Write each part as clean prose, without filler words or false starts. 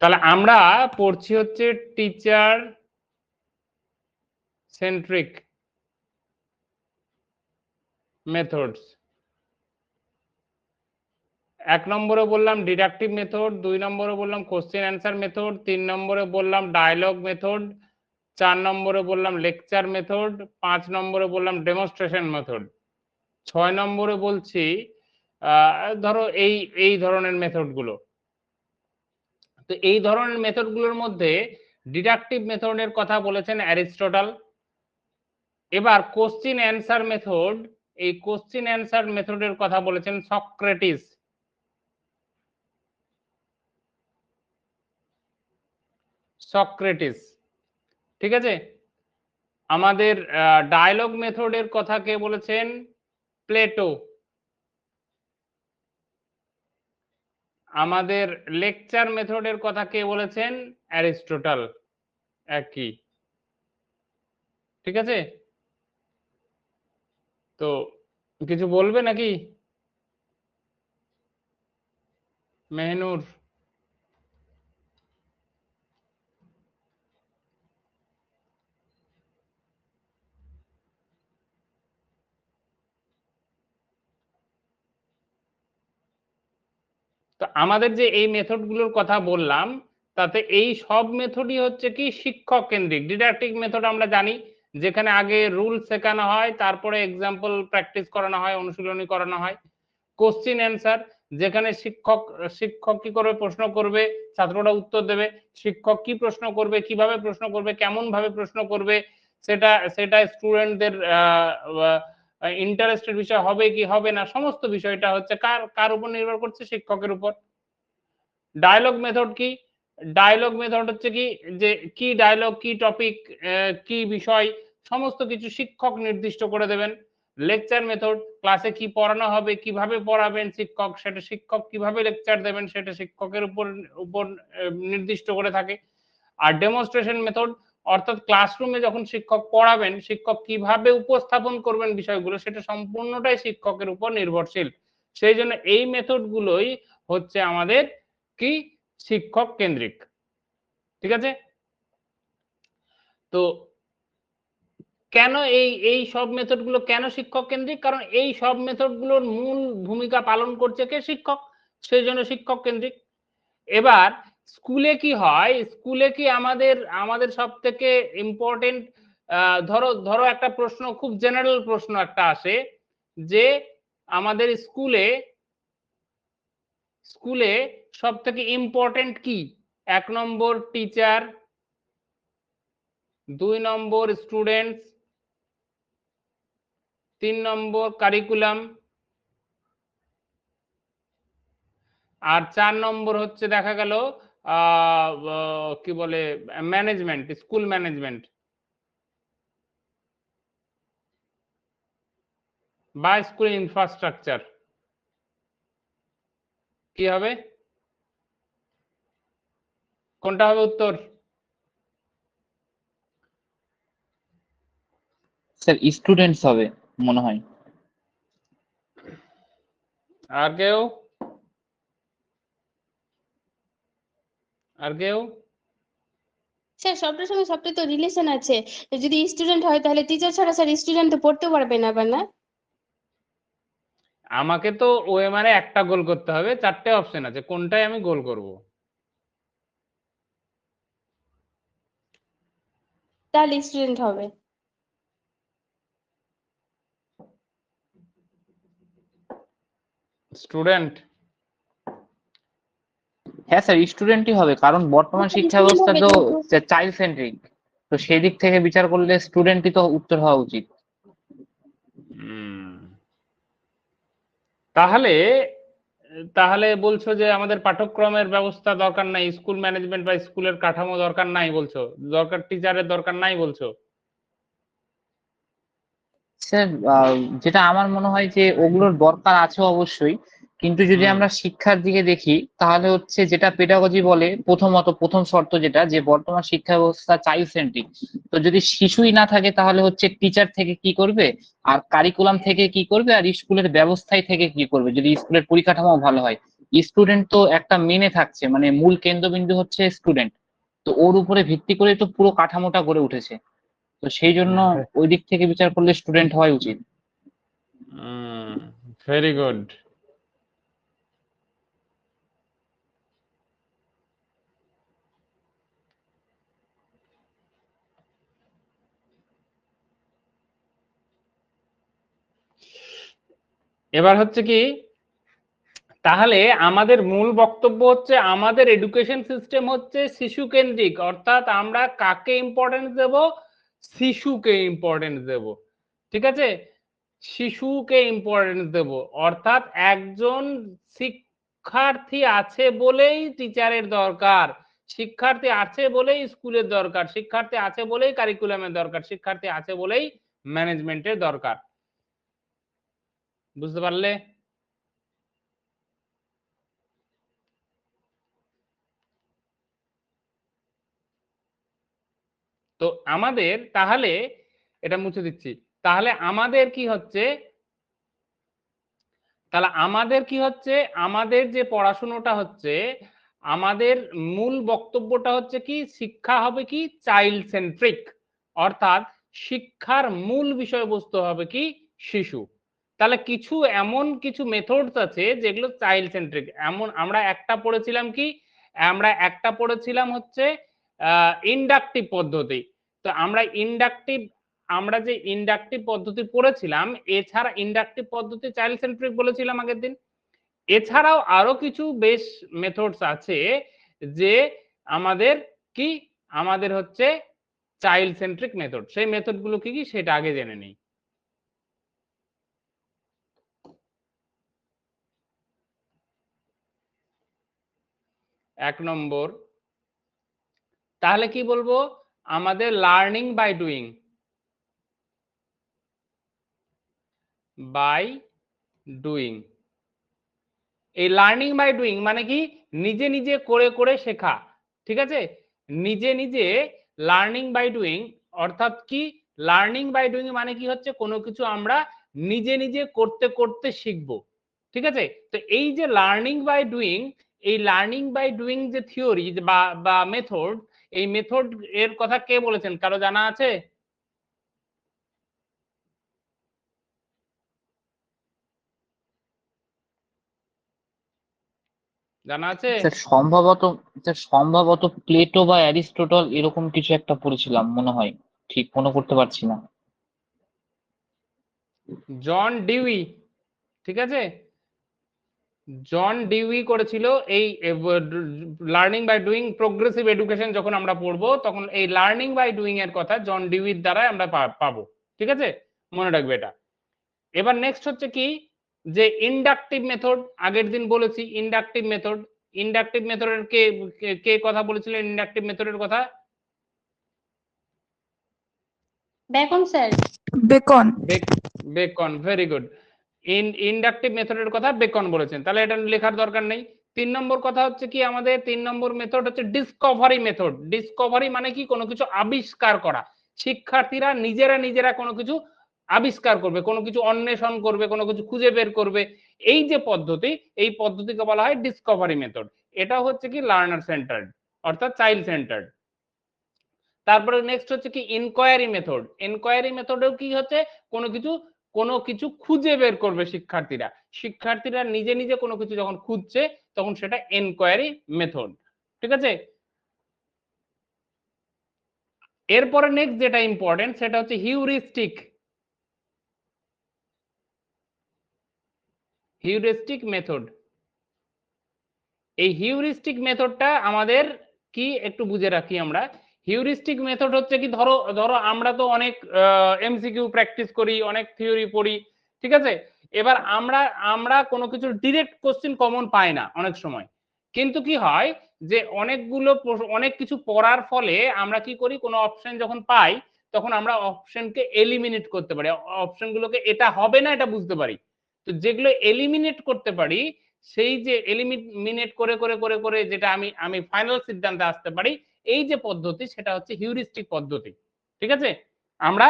তাহলে আমরা পড়ছি হচ্ছে টিচার সেন্ট্রিক মেথডস। 1 নম্বরে বললাম ডিডাকটিভ মেথড, 2 নম্বরে বললাম কোশ্চেন অ্যান্সার মেথড, 3 নম্বরে বললাম ডায়লগ মেথড, 4 নম্বরে বললাম লেকচার মেথড, 5 নম্বরে বললাম ডেমনস্ট্রেশন মেথড, 6 নম্বরে বলছি ধরো এই ধরনের মেথডগুলো। তো এই ধরনের মেথডগুলোর মধ্যে ডিডাকটিভ মেথডের কথা বলেছেন অ্যারিস্টটল। এবার কোশ্চেন অ্যান্সার মেথড, এই কোশ্চেন অ্যান্সার মেথডের কথা বলেছেন সক্রেটিস। সক্রেটিস, ঠিক আছে। আমাদের ডায়লগ মেথডের কথা কে বলেছেন? প্লেটো। আমাদের লেকচার মেথডের কথা কে বলেছেন? অ্যারিস্টটল। একই, ঠিক আছে। তো কিছু বলবে নাকি মেহনুর? তো আমাদের যে এই মেথডগুলোর কথা বললাম তাতে এই সব মেথডই হচ্ছে কি শিক্ষক কেন্দ্রিক। ডিডাকটিক মেথড আমরা জানি, যেখানে আগে রুল শেখানো হয়, তারপরে এক্সাম্পল প্র্যাকটিস করানো হয়, অনুশীলনী করানো হয়। কোশ্চেন অ্যান্সার, যেখানে শিক্ষক কি করবে, প্রশ্ন করবে, ছাত্ররা উত্তর দেবে। শিক্ষক কি প্রশ্ন করবে, কিভাবে প্রশ্ন করবে, কেমন ভাবে প্রশ্ন করবে, সেটা স্টুডেন্টদের ইন্টারেস্টের বিষয় হবে কি হবে না, সমস্ত বিষয়টা হচ্ছে কার উপর নির্ভর করছে? শিক্ষকের উপর। ডায়লগ মেথড কি? ডায়লগ মেথড হচ্ছে কি যে কি ডায়লগ, কি টপিক, কি বিষয়, সমস্ত কিছু শিক্ষক নির্দিষ্ট করে দেবেন। লেকচার মেথড, ক্লাসে কি পড়ানো হবে, কিভাবে পড়াবেন শিক্ষক, সেটা শিক্ষক কিভাবে লেকচার দেবেন সেটা শিক্ষকের উপর নির্দিষ্ট করে থাকে। আর ডেমনস্ট্রেশন মেথড, অর্থাৎ ক্লাসরুমে যখন শিক্ষক পড়াবেন, শিক্ষক কিভাবে উপস্থাপন করবেন বিষয়গুলো, সেটা সম্পূর্ণটাই শিক্ষকের উপর নির্ভরশীল। সেই জন্য এই মেথডগুলোই হচ্ছে আমাদের কি শিক্ষক কেন্দ্রিক, ঠিক আছে। তো কেন এই সব মেথডগুলো কেন শিক্ষক কেন্দ্রিক? কারণ এই সব মেথডগুলোর মূল ভূমিকা পালন করছে কে? শিক্ষক। সেই জন্য শিক্ষক কেন্দ্রিক। এবার স্কুলে কি হয়? স্কুলে কি আমাদের সব থেকে ইম্পর্টেন্ট, ধরো একটা প্রশ্ন, খুব জেনারেল প্রশ্ন একটা আসে যে আমাদের স্কুলে সব থেকে ইম্পর্টেন্ট কি? 1 নম্বর টিচার, 2 নম্বর স্টুডেন্টস, 3 নম্বর কারিকুলাম, আর 4 নম্বর হচ্ছে দেখা গেল কি বলে ম্যানেজমেন্ট, স্কুল ম্যানেজমেন্ট বা স্কুল ইনফ্রাস্ট্রাকচার। কি হবে? কোনটা হবে উত্তর? স্যার স্টুডেন্টস হবে মনে হয়। আর কেউ? আর কেউ? স্যার সবটার সঙ্গে সবটাই তো রিলেশন আছে। যদি স্টুডেন্ট হয় তাহলে টিচার ছাড়া স্যার স্টুডেন্ট তো পড়তে পারবে না, আবার না? আমাকে তো ওএমআর একটা গোল করতে হবে, 4টে অপশন আছে, কোনটাই আমি গোল করব? তাহলে স্টুডেন্ট হবে। স্টুডেন্ট? হ্যাঁ স্যার স্টুডেন্টই হবে, কারণ বর্তমান শিক্ষা ব্যবস্থা তো চাইল্ড সেন্ট্রিক, তো সেই দিক থেকে বিচার করলে স্টুডেন্টই তো উত্তর হওয়া উচিত। তাহলে তাহলে বলছো যে আমাদের পাঠ্যক্রমের ব্যবস্থা দরকার নাই, স্কুল ম্যানেজমেন্ট বা স্কুলের কাঠামো দরকার নাই বলছো, দরকার টিচারের দরকার নাই বলছো? স্যার যেটা আমার মনে হয় যে ওগুলোর দরকার আছে অবশ্যই, কিন্তু যদি আমরা শিক্ষার দিকে দেখি তাহলে হচ্ছে যেটা পেডাগজি বলে, প্রথম শর্ত যেটা, যে বর্তমান শিক্ষা ব্যবস্থা চাইল্ড সেন্ট্রিক। তো যদি শিশুই না থাকে তাহলে হচ্ছে টিচার থেকে কি করবে, আর কারিকুলাম থেকে কি করবে, আর স্কুলের ব্যবস্থায় থেকে কি করবে, যদি স্কুলের পরিকাঠামো ভালো হয়। স্টুডেন্ট তো একটা মেনে থাকছে, মানে মূল কেন্দ্রবিন্দু হচ্ছে স্টুডেন্ট, তো ওর উপরে ভিত্তি করে তো পুরো কাঠামোটা গড়ে উঠেছে। তো সেই জন্য ওই দিক থেকে বিচার করলে স্টুডেন্ট হওয়াই উচিত। Very good. এবার হচ্ছে কি, তাহলে আমাদের মূল বক্তব্য হচ্ছে আমাদের এডুকেশন সিস্টেম হচ্ছে শিশু কেন্দ্রিক, অর্থাৎ আমরা কাকে ইম্পর্টেন্স দেব? শিশুকে ইম্পর্টেন্স দেব। ঠিক আছে, শিশুকে ইম্পর্টেন্স দেব, অর্থাৎ একজন শিক্ষার্থী আছে বলেই টিচারের দরকার, শিক্ষার্থী আছে বলেই স্কুলের দরকার, শিক্ষার্থী আছে বলেই কারিকুলামের দরকার, শিক্ষার্থী আছে বলেই ম্যানেজমেন্টের দরকার। বুঝতে পারলে? তো আমাদের তাহলে এটা মুছে দিচ্ছি, তাহলে আমাদের কি হচ্ছে, আমাদের যে পড়াশোনাটা হচ্ছে, আমাদের মূল বক্তব্যটা হচ্ছে কি, শিক্ষা হবে কি চাইল্ড সেন্ট্রিক, অর্থাৎ শিক্ষার মূল বিষয়বস্তু হবে কি শিশু। তাহলে কিছু এমন কিছু মেথডস আছে যেগুলো চাইল্ড সেন্ট্রিক। এমন আমরা একটা পড়েছিলাম হচ্ছে ইন্ডাকটিভ পদ্ধতি। তো আমরা যে ইন্ডাকটিভ পদ্ধতি পড়েছিলাম, এছাড়া ইন্ডাকটিভ পদ্ধতি চাইল্ড সেন্ট্রিক বলেছিলাম আগের দিন। এছাড়াও আরো কিছু বেশ মেথডস আছে যে আমাদের হচ্ছে চাইল্ড সেন্ট্রিক মেথড। সেই মেথড গুলো কি কি সেটা আগে জেনে নিই। 1 নম্বর, তাহলে কি বলবো, আমাদের লার্নিং বাই ডুইং। এই লার্নিং বাই ডুইং মানে কি, নিজে নিজে করে করে শেখা। ঠিক আছে, নিজে নিজে লার্নিং বাই ডুইং, অর্থাৎ কি লার্নিং বাই ডুইং মানে কি হচ্ছে, কোনো কিছু আমরা নিজে নিজে করতে করতে শিখবো। ঠিক আছে, তো এই যে লার্নিং বাই ডুইং, এই লার্নিং বাই ডুইং যে থিওরি বা মেথড, এই মেথড এর কথা কে বলেছেন, কারো জানা আছে? জানা আছে? সম্ভবত প্লেটো বা অ্যারিস্টটল এরকম কিছু একটা পড়েছিলাম মনে হয়, ঠিক মনে করতে পারছি না। জন ডিউই, ঠিক আছে, জন ডিউই করেছিল এই learning by doing. Progressive education যখন আমরা পড়বো তখন এই লার্নিং বাই ডুইং এর কথা জন ডিউইর দ্বারা আমরা পাবো। ঠিক আছে, মনে রাখবে এটা। এবার নেক্সট হচ্ছে কি, যে ইন্ডাকটিভ মেথড, আগের দিন বলেছি ইন্ডাকটিভ মেথড। ইন্ডাকটিভ মেথডের কে কে কথা বলেছিলেন ইন্ডাকটিভ মেথডের কথা? Beacon sir. Beacon, very good. Inductive মেথডের কথা বেকন বলেছেন, তাহলে এটা লেখার দরকার নেই। 3 নম্বর কথা হচ্ছে কি, আমাদের 3 নম্বর মেথড হচ্ছে ডিসকভারি মেথড। ডিসকভারি মানে কি, কোনো কিছু আবিষ্কার করা। শিক্ষার্থীরা নিজেরা কোনো কিছু আবিষ্কার করবে, কোনো কিছু অন্বেষণ করবে, কোনো কিছু খুঁজে বের করবে। এই যে পদ্ধতি, এই পদ্ধতিকে বলা হয় ডিসকভারি মেথড। এটা হচ্ছে কি লার্নার সেন্টার্ড, অর্থাৎ চাইল্ড সেন্টার্ড। তারপরে নেক্সট হচ্ছে কি ইনকোয়ারি মেথড। ইনকোয়ারি মেথডেও কি হচ্ছে, কোনো কিছু খুঁজে বের করবে শিক্ষার্থীরা নিজে নিজে কোনো কিছু যখন খুঁজছে তখন সেটা ইনকোয়ারি মেথড। ঠিক আছে, এরপরে নেক্সট যেটা ইম্পর্টেন্ট সেটা হচ্ছে হিউরিস্টিক মেথড। এই হিউরিস্টিক মেথডটা আমাদের কি একটু বুঝে রাখি আমরা। হিউরিস্টিক মেথড হচ্ছে কি, ধরো আমরা তো অনেক এমসিকিউ প্র্যাকটিস করি, অনেক থিওরি পড়ি। ঠিক আছে, এবার আমরা কোনো কিছু ডিরেক্ট কোশ্চেন কমন পাই না অনেক সময়, কিন্তু কি হয় যে অনেক কিছু পড়ার ফলে আমরা কি করি, কোনো অপশন যখন পাই তখন আমরা অপশনকে এলিমিনেট করতে পারি, অপশনগুলোকে এটা হবে না এটা বুঝতে পারি। তো যেগুলো এলিমিনেট করতে পারি, সেই যে এলিমিনেট করে করে করে করে যেটা আমি ফাইনাল সিদ্ধান্তে আসতে পারি, এই যে পদ্ধতি সেটা হচ্ছে হিউরিস্টিক পদ্ধতি। ঠিক আছে, আমরা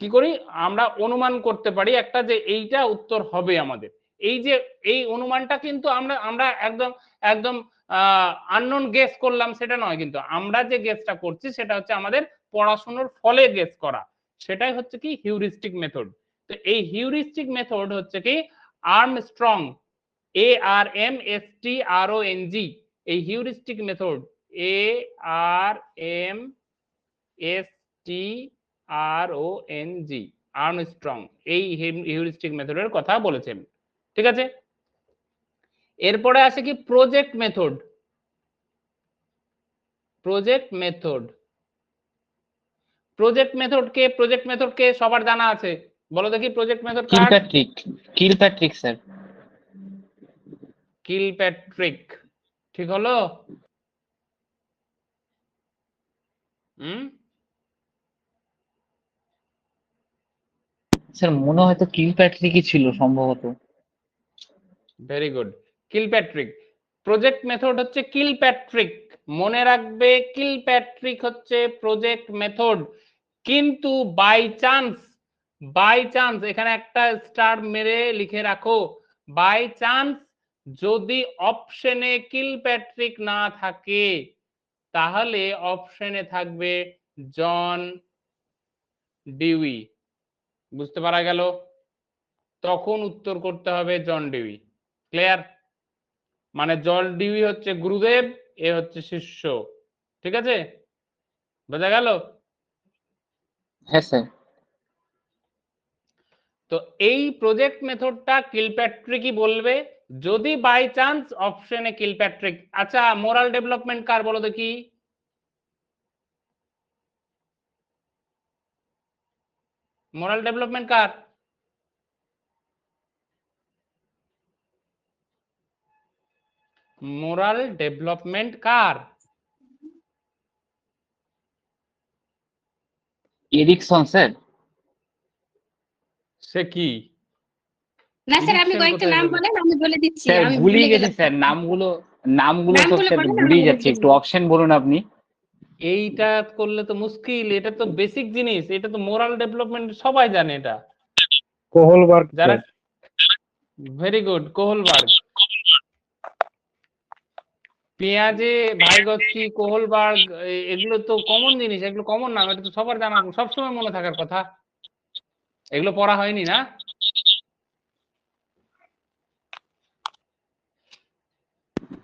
কি করি, আমরা অনুমান করতে পারি একটা যে এইটা উত্তর হবে আমাদের, এই যে এই অনুমানটা কিন্তু আমরা আমরা একদম একদম আননোন গেস করলাম সেটা নয়, কিন্তু আমরা যে গেসটা করছি সেটা হচ্ছে আমাদের পড়াশোনার ফলে গেস করা, সেটাই হচ্ছে কি হিউরিস্টিক মেথড। তো এই হিউরিস্টিক মেথড হচ্ছে কি আর্মস্ট্রং, ARMSTRONG, এই হিউরিস্টিক মেথড ARMSTRONG, আর্মস্ট্রং এই হিউরিস্টিক মেথডের কথা বলেছেন। ঠিক আছে, এরপরে আসে কি project method. Project method, project মেথডকে সবার জানা আছে, বলো দেখি প্রজেক্ট মেথড কার? Kilpatrick sir. কিলপ্যাট্রিক, ঠিক হলো? স্যার মনে হয়তো কিলপ্যাট্রিকই ছিল সম্ভবত। Very good, Kilpatrick. Project method হচ্ছে কিলপ্যাট্রিক, মনে রাখবে কিলপ্যাট্রিক হচ্ছে প্রজেক্ট মেথড। কিন্তু বাই চান্স এখানে একটা স্টার মেরে লিখে রাখো, বাই চান্স যদি অপশনে কিলপ্যাট্রিক না থাকে তাহলে অপশনে থাকবে জন ডিউই। বুঝতে পারা গেল? তখন উত্তর করতে হবে জন ডিউই। ক্লিয়ার? মানে জন ডিউই হচ্ছে গুরুদেব, এ হচ্ছে শিষ্য। ঠিক আছে, বোঝা গেল? হ্যাঁ স্যার। তো এই প্রজেক্ট মেথডটা কিলপ্যাট্রিকই বলবে যদি বাই চান্স অপশনে কিলপ্যাট্রিক। আচ্ছা, মোরাল ডেভেলপমেন্ট কার বলো দেখি? মোরাল ডেভেলপমেন্ট কার? মোরাল ডেভেলপমেন্ট কার? Erikson sir. সে কি? না স্যার, আপনি এরিকসন কয়েকটা কোথায় নাম গেল? বলেন, আমি বলে দিচ্ছি, স্যার আমি ভুলে ভুলে গেছি গেলাম। স্যার, নামগুলো তো নামগুলো স্যার বলেন, আমি ভুলেই বলে যাচ্ছি, একটু দিচ্ছি। অপশন বলুন আপনি। এইটা করলে তো মুশকিল, এটা তো বেসিক জিনিস, এটা তো মোরাল ডেভেলপমেন্ট সবাই জানে এটা। কোহলবার্গ যারা, স্যার। Very good, Kohlberg. পেঁয়াজে ভাইগৎস্কি, কোহলবার্গ, এগুলো তো কমন জিনিস, এগুলো কমন নাম, এটা তো সবার জানা, সবসময় মনে থাকার কথা। এগুলো পড়া হয়নি না?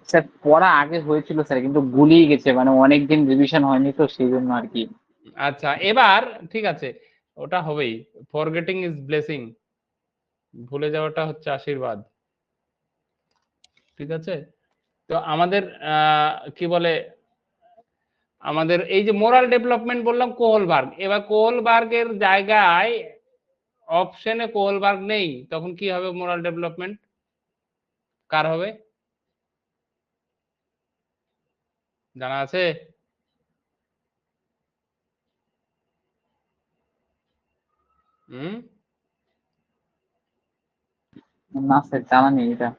স্যার পড়া আগে হয়েছিল স্যার, কিন্তু গুলিয়ে গেছে, মানে অনেকদিন রিভিশন হয়নি তো সেই জন্য আর কি। আচ্ছা, এবার ঠিক আছে, ওটা হবেই, ফরগেটিং ইজ ব্লেসিং, ভুলে যাওয়াটা হচ্ছে আশীর্বাদ। ঠিক আছে, তো আমাদের কি বলে, আমাদের এই যে মোরাল ডেভেলপমেন্ট বললাম কোহলবার্গ, এবার কোহলবার্গের জায়গায় অপশনে কোহলবার্গ নেই, তখন কি হবে মোরাল ডেভেলপমেন্ট? কার হবে? জানা আছে? হুম, না স্যার জানা নেই এটা।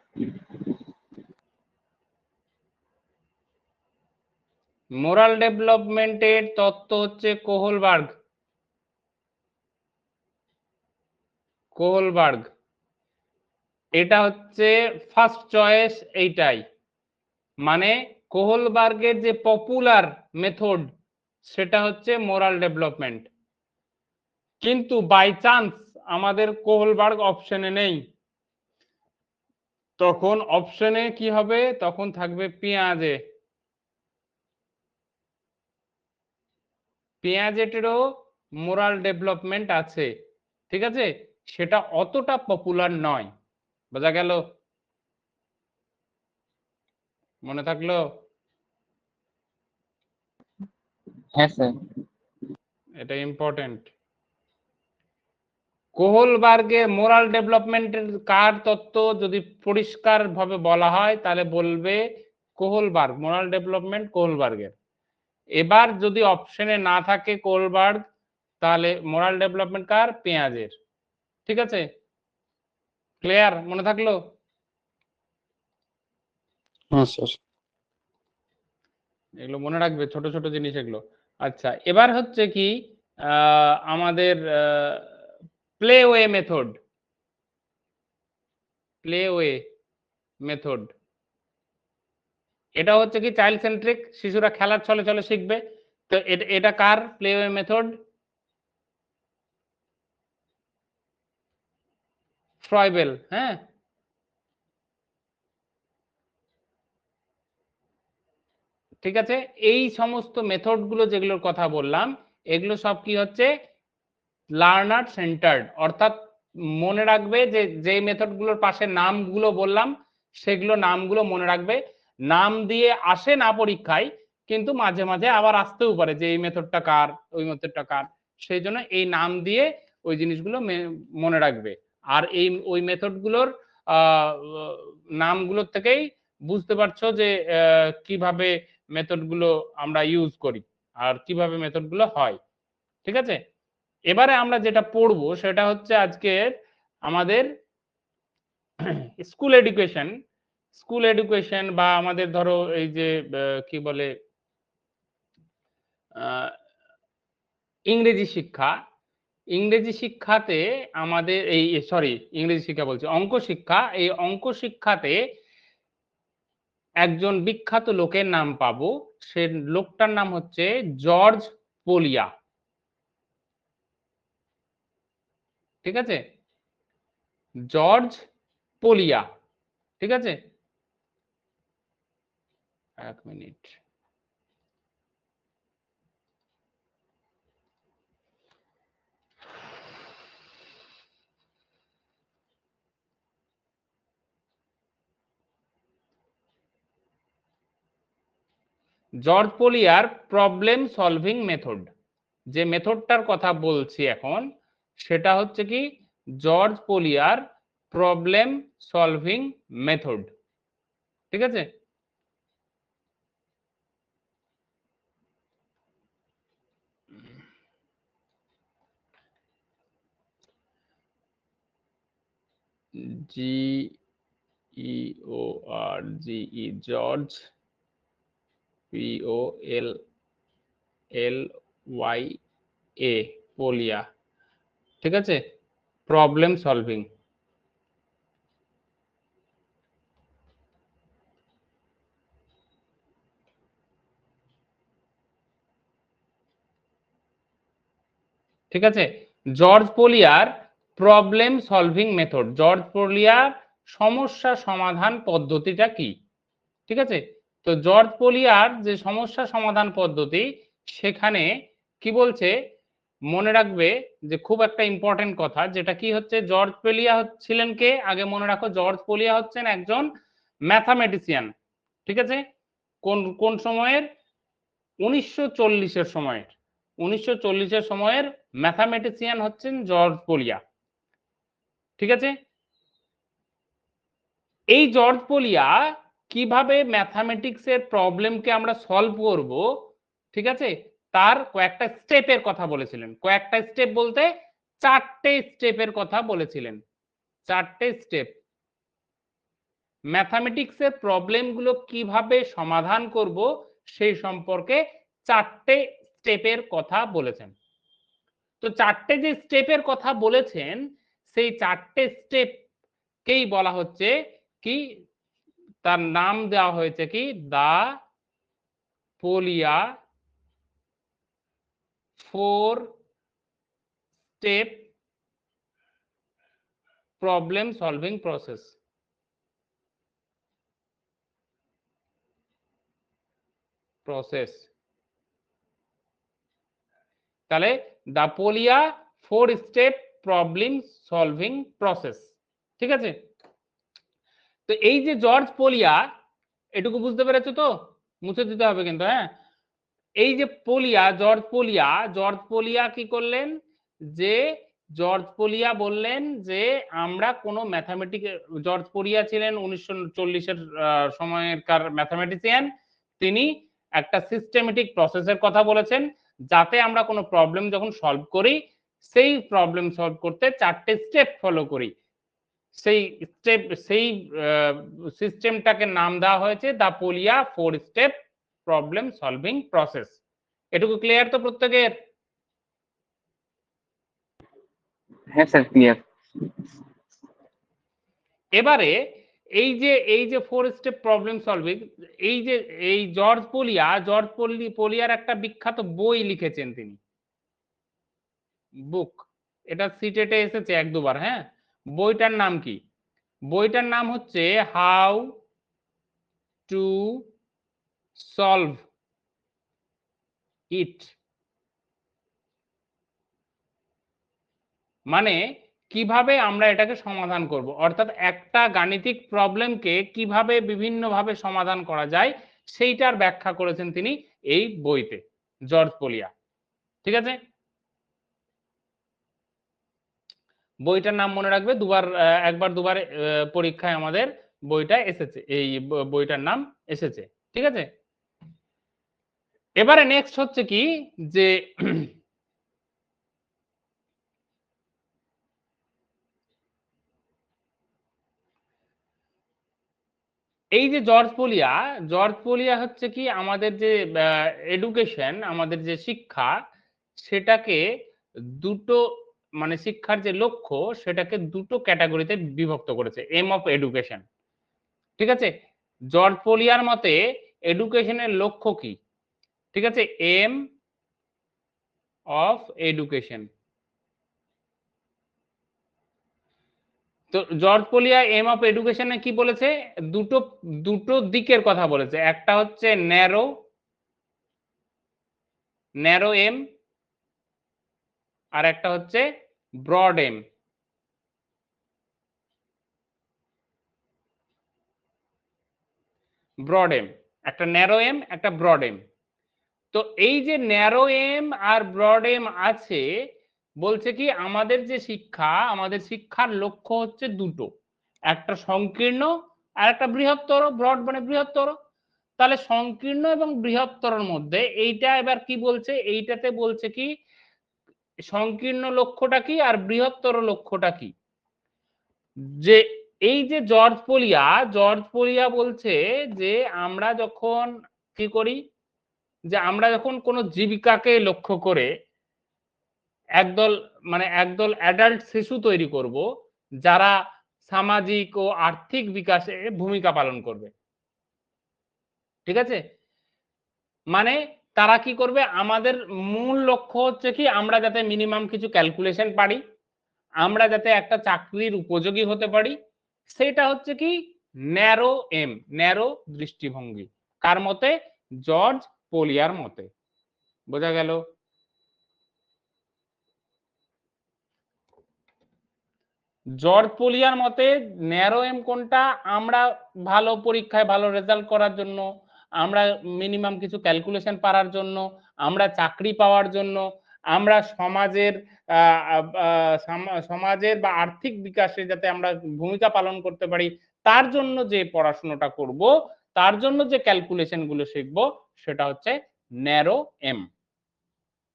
মোরাল ডেভেলপমেন্টের তত্ত্ব হচ্ছে কোহলবার্গ। কোহলবার্গ, এটা হচ্ছে ফার্স্ট চয়েস এইটাই, মানে কোহলবার্গের যে পপুলার মেথড সেটা হচ্ছে মোরাল ডেভেলপমেন্ট। কিন্তু বাই চান্স আমাদের কোহলবার্গ অপশনে নেই, তখন অপশনে কি হবে? তখন থাকবে পেঁয়াজে। পেঁয়াজেটেরও মোরাল ডেভেলপমেন্ট আছে, ঠিক আছে, সেটা অতটা পপুলার নয়। বোঝা গেল? মনে থাকলো? হ্যাঁ স্যার। এটা ইম্পর্টেন্ট। কোহলবার্গের মোরাল ডেভেলপমেন্টের কার তত্ত্ব যদি পরিষ্কার ভাবে বলা হয় তাহলে বলবে কোহলবার্গ, মোরাল ডেভেলপমেন্ট কোহলবার্গের। এবার যদি অপশনে না থাকে কোহলবার্গ, তাহলে মোরাল ডেভেলপমেন্ট কার? পেঁয়াজের। ঠিক আছে, ক্লিয়ার? মনে থাকলো? হ্যাঁ স্যার। এগুলো মনে রাখবে, ছোট ছোট জিনিস এগুলো। আচ্ছা, এবার হচ্ছে কি আমাদের প্লেওয়ে মেথড। প্লেওয়ে মেথড, এটা হচ্ছে কি চাইল্ড সেন্ট্রিক, শিশুরা খেলার ছলে ছলে শিখবে। তো এটা কার প্লেওয়ে মেথড? ফ্রয়েবেল। হ্যাঁ, ঠিক আছে। এই সমস্ত মেথড গুলো যেগুলোর কথা বললাম, এগুলো সব কি হচ্ছে লার্নার সেন্টার্ড, অর্থাৎ মনে রাখবে যে যে মেথড গুলোর পাশে নামগুলো বললাম সেগুলো নামগুলো মনে রাখবে। নাম দিয়ে আসে না পরীক্ষায়, কিন্তু মাঝে মাঝে আবার আসতেও পারে যে এই মেথডটা কার, ওই মেথডটা কার, সেই জন্য এই নাম দিয়ে ওই জিনিসগুলো মনে রাখবে। আর এই ওই মেথডগুলোর নামগুলোর থেকেই বুঝতে পারছো যে কিভাবে মেথডগুলো আমরা ইউজ করি আর কিভাবে মেথডগুলো হয়। ঠিক আছে, এবারে আমরা যেটা পড়বো সেটা হচ্ছে আজকের আমাদের স্কুল এডুকেশন। স্কুল এডুকেশন বা আমাদের ধরো এই যে কি বলে ইংরেজি শিক্ষা, ইংরেজি শিক্ষাতে আমাদের এই সরি ইংরেজি শিক্ষা বলছি, অঙ্ক শিক্ষা। এই অঙ্ক শিক্ষাতে একজন বিখ্যাত লোকের নাম পাবো, সে লোকটার নাম হচ্ছে জর্জ পোলিয়া। ঠিক আছে, জর্জ পোলিয়া। ঠিক আছে, এক মিনিট। জর্জ পোলিয়ার প্রবলেম সলভিং মেথড, যে মেথডটার কথা বলছি এখন সেটা হচ্ছে কি জর্জ পোলিয়ার প্রবলেম সলভিং মেথড। ঠিক আছে, G E O R G E George, P O L L Y A Polya. ঠিক আছে, প্রবলেম সলভিং। ঠিক আছে, জর্জ পোলিয়ার প্রবলেম সলভিং মেথড, জর্জ পোলিয়ার সমস্যা সমাধান পদ্ধতিটা কি? ঠিক আছে, তো জর্জ পোলিয়ার যে সমস্যা সমাধান পদ্ধতি, সেখানে কি বলছে মনে রাখবে যে খুব একটা ইম্পর্টেন্ট কথা, যেটা কি হচ্ছে জর্জ পোলিয়া ছিলেন কে, আগে মনে রাখো জর্জ পোলিয়া হচ্ছেন একজন ম্যাথামেটিশিয়ান। ঠিক আছে, কোন কোন সময়ের? 1940-এর সময়ের, 1940-এর সময়ের ম্যাথামেটিশিয়ান হচ্ছেন জর্জ পোলিয়া। ঠিক আছে, এই জর্জ পোলিয়া কিভাবে ম্যাথামেটিক্সের প্রবলেমকে আমরা সলভ করব, ঠিক আছে, তার কয়েকটা স্টেপের কথা বলেছিলেন। কয়েকটা স্টেপ বলতে 4টে স্টেপের কথা বলেছিলেন। 4টে স্টেপ, ম্যাথামেটিক্সের প্রবলেমগুলো কিভাবে সমাধান করব সেই সম্পর্কে 4টে স্টেপের কথা বলেছেন। তো 4টে যে স্টেপের কথা বলেছেন, সেই 4টে স্টেপকেই বলা হচ্ছে কি, তার নাম দেওয়া হয়েছে কি দা পোলিয়া 4 স্টেপ প্রবলেম সলভিং প্রসেস। তাহলে দা পোলিয়া 4 স্টেপ প্রবলেম সলভিং প্রসেস। ঠিক আছে, তো এই যে জর্জ পোলিয়া, এটুকু বুঝতে পেরেছো তো? মুছে দিতে হবে কিন্তু। হ্যাঁ, এই যে পোলিয়া, জর্জ পোলিয়া, জর্জ পোলিয়া কি করলেন, যে জর্জ পোলিয়া বললেন যে আমরা কোনো ম্যাথামেটিক, জর্জ পোলিয়া ছিলেন 1940-এর সময়কার ম্যাথামেটিশিয়ান। তিনি একটা সিস্টেমেটিক প্রসেসের কথা বলেছেন, যাতে আমরা কোনো প্রবলেম যখন সলভ করি, সেই প্রবলেম সলভ করতে 4টে স্টেপ ফলো করি। সেই স্টেপ, সেই সিস্টেমটাকে নাম দেওয়া হয়েছে দা পোলিয়া 4 স্টেপ প্রবলেম সলভিং প্রসেস। এটুকু ক্লিয়ার তো প্রত্যেকের? হ্যাঁ স্যার, ক্লিয়ার। এবারে এই যে 4 স্টেপ প্রবলেম সলভিং, এই জর্জ পোলিয়ার একটা বিখ্যাত বই লিখেছেন তিনি, বুক, এটা সিটেটে এসেছে 1-2 বার। হ্যাঁ, বইটার নাম কি? বইটার নাম হচ্ছে হাউ টু সলভ ইট, মানে কিভাবে আমরা এটাকে সমাধান করব, অর্থাৎ একটা গাণিতিক প্রবলেমকে কিভাবে বিভিন্নভাবে সমাধান করা যায় সেইটার ব্যাখ্যা করেছেন তিনি এই বইতে, জর্জ পোলিয়া। ঠিক আছে, বইটার নাম মনে রাখবে, একবার দুবার পরীক্ষায় আমাদের বইটা এসেছে, এই বইটার নাম এসেছে। ঠিক আছে, এবারে নেক্সট হচ্ছে কি যে এই যে জর্জ পোলিয়া হচ্ছে কি আমাদের যে এডুকেশন, আমাদের যে শিক্ষা, সেটাকে দুটো, মানে শিক্ষার যে লক্ষ্য সেটাকে দুটো ক্যাটাগরিতে বিভক্ত করেছে, এম অফ এডুকেশন। ঠিক আছে, জর্জ পোলিয়ার মতে এডুকেশনের লক্ষ্য কি? ঠিক আছে, এম অফ এডুকেশন। তো জর্জ পোলিয়া এম অফ এডুকেশনে কি বলেছে? দুটো দিকের কথা বলেছে, একটা হচ্ছে ন্যারো এম, আর একটা হচ্ছে ব্রড এম। ব্রড এম, একটা ন্যারো এম, একটা ব্রড এম। তো এই যে narrow M R broad M আছে, বলছে কি আমাদের যে শিক্ষা, আমাদের শিক্ষার লক্ষ্য হচ্ছে দুটো, একটা সংকীর্ণ আর একটা বৃহত্তর। ব্রড মানে বৃহত্তর, তাহলে সংকীর্ণ এবং বৃহত্তরের মধ্যে এইটা এবার কি বলছে, এইটাতে বলছে কি সংকীর্ণ লক্ষ্যটা কি আর বৃহত্তর লক্ষ্যটা কি। যে এই যে জর্জ পোলিয়া বলছে যে আমরা যখন কি করি, যে আমরা যখন কোনো জীবিকাকে লক্ষ্য করে একদল অ্যাডাল্ট শিশু তৈরি করব, যারা সামাজিক ও আর্থিক বিকাশে ভূমিকা পালন করবে। ঠিক আছে, মানে তারা কি করবে, আমাদের মূল লক্ষ্য হচ্ছে কি আমরা যাতে মিনিমাম কিছু ক্যালকুলেশন পারি, আমরা যাতে একটা চাকরির উপযোগী হতে পারি, সেটা হচ্ছে কি ন্যারো এম, ন্যারো দৃষ্টিভঙ্গি। কার মতে? জর্জ পোলিয়ার মতে। বোঝা গেল? জর্জ পোলিয়ার মতে ন্যারো এম কোনটা? আমরা ভালো পরীক্ষায় ভালো রেজাল্ট করার জন্য, আমরা মিনিমাম কিছু ক্যালকুলেশন পারার জন্য, আমরা চাকরি পাওয়ার জন্য, আমরা সমাজের বা আর্থিক বিকাশে যাতে আমরা ভূমিকা পালন করতে পারি, তার জন্য যে পড়াশোনাটা করব, তার জন্য যে ক্যালকুলেশন গুলো শিখবো, সেটা হচ্ছে narrow aim.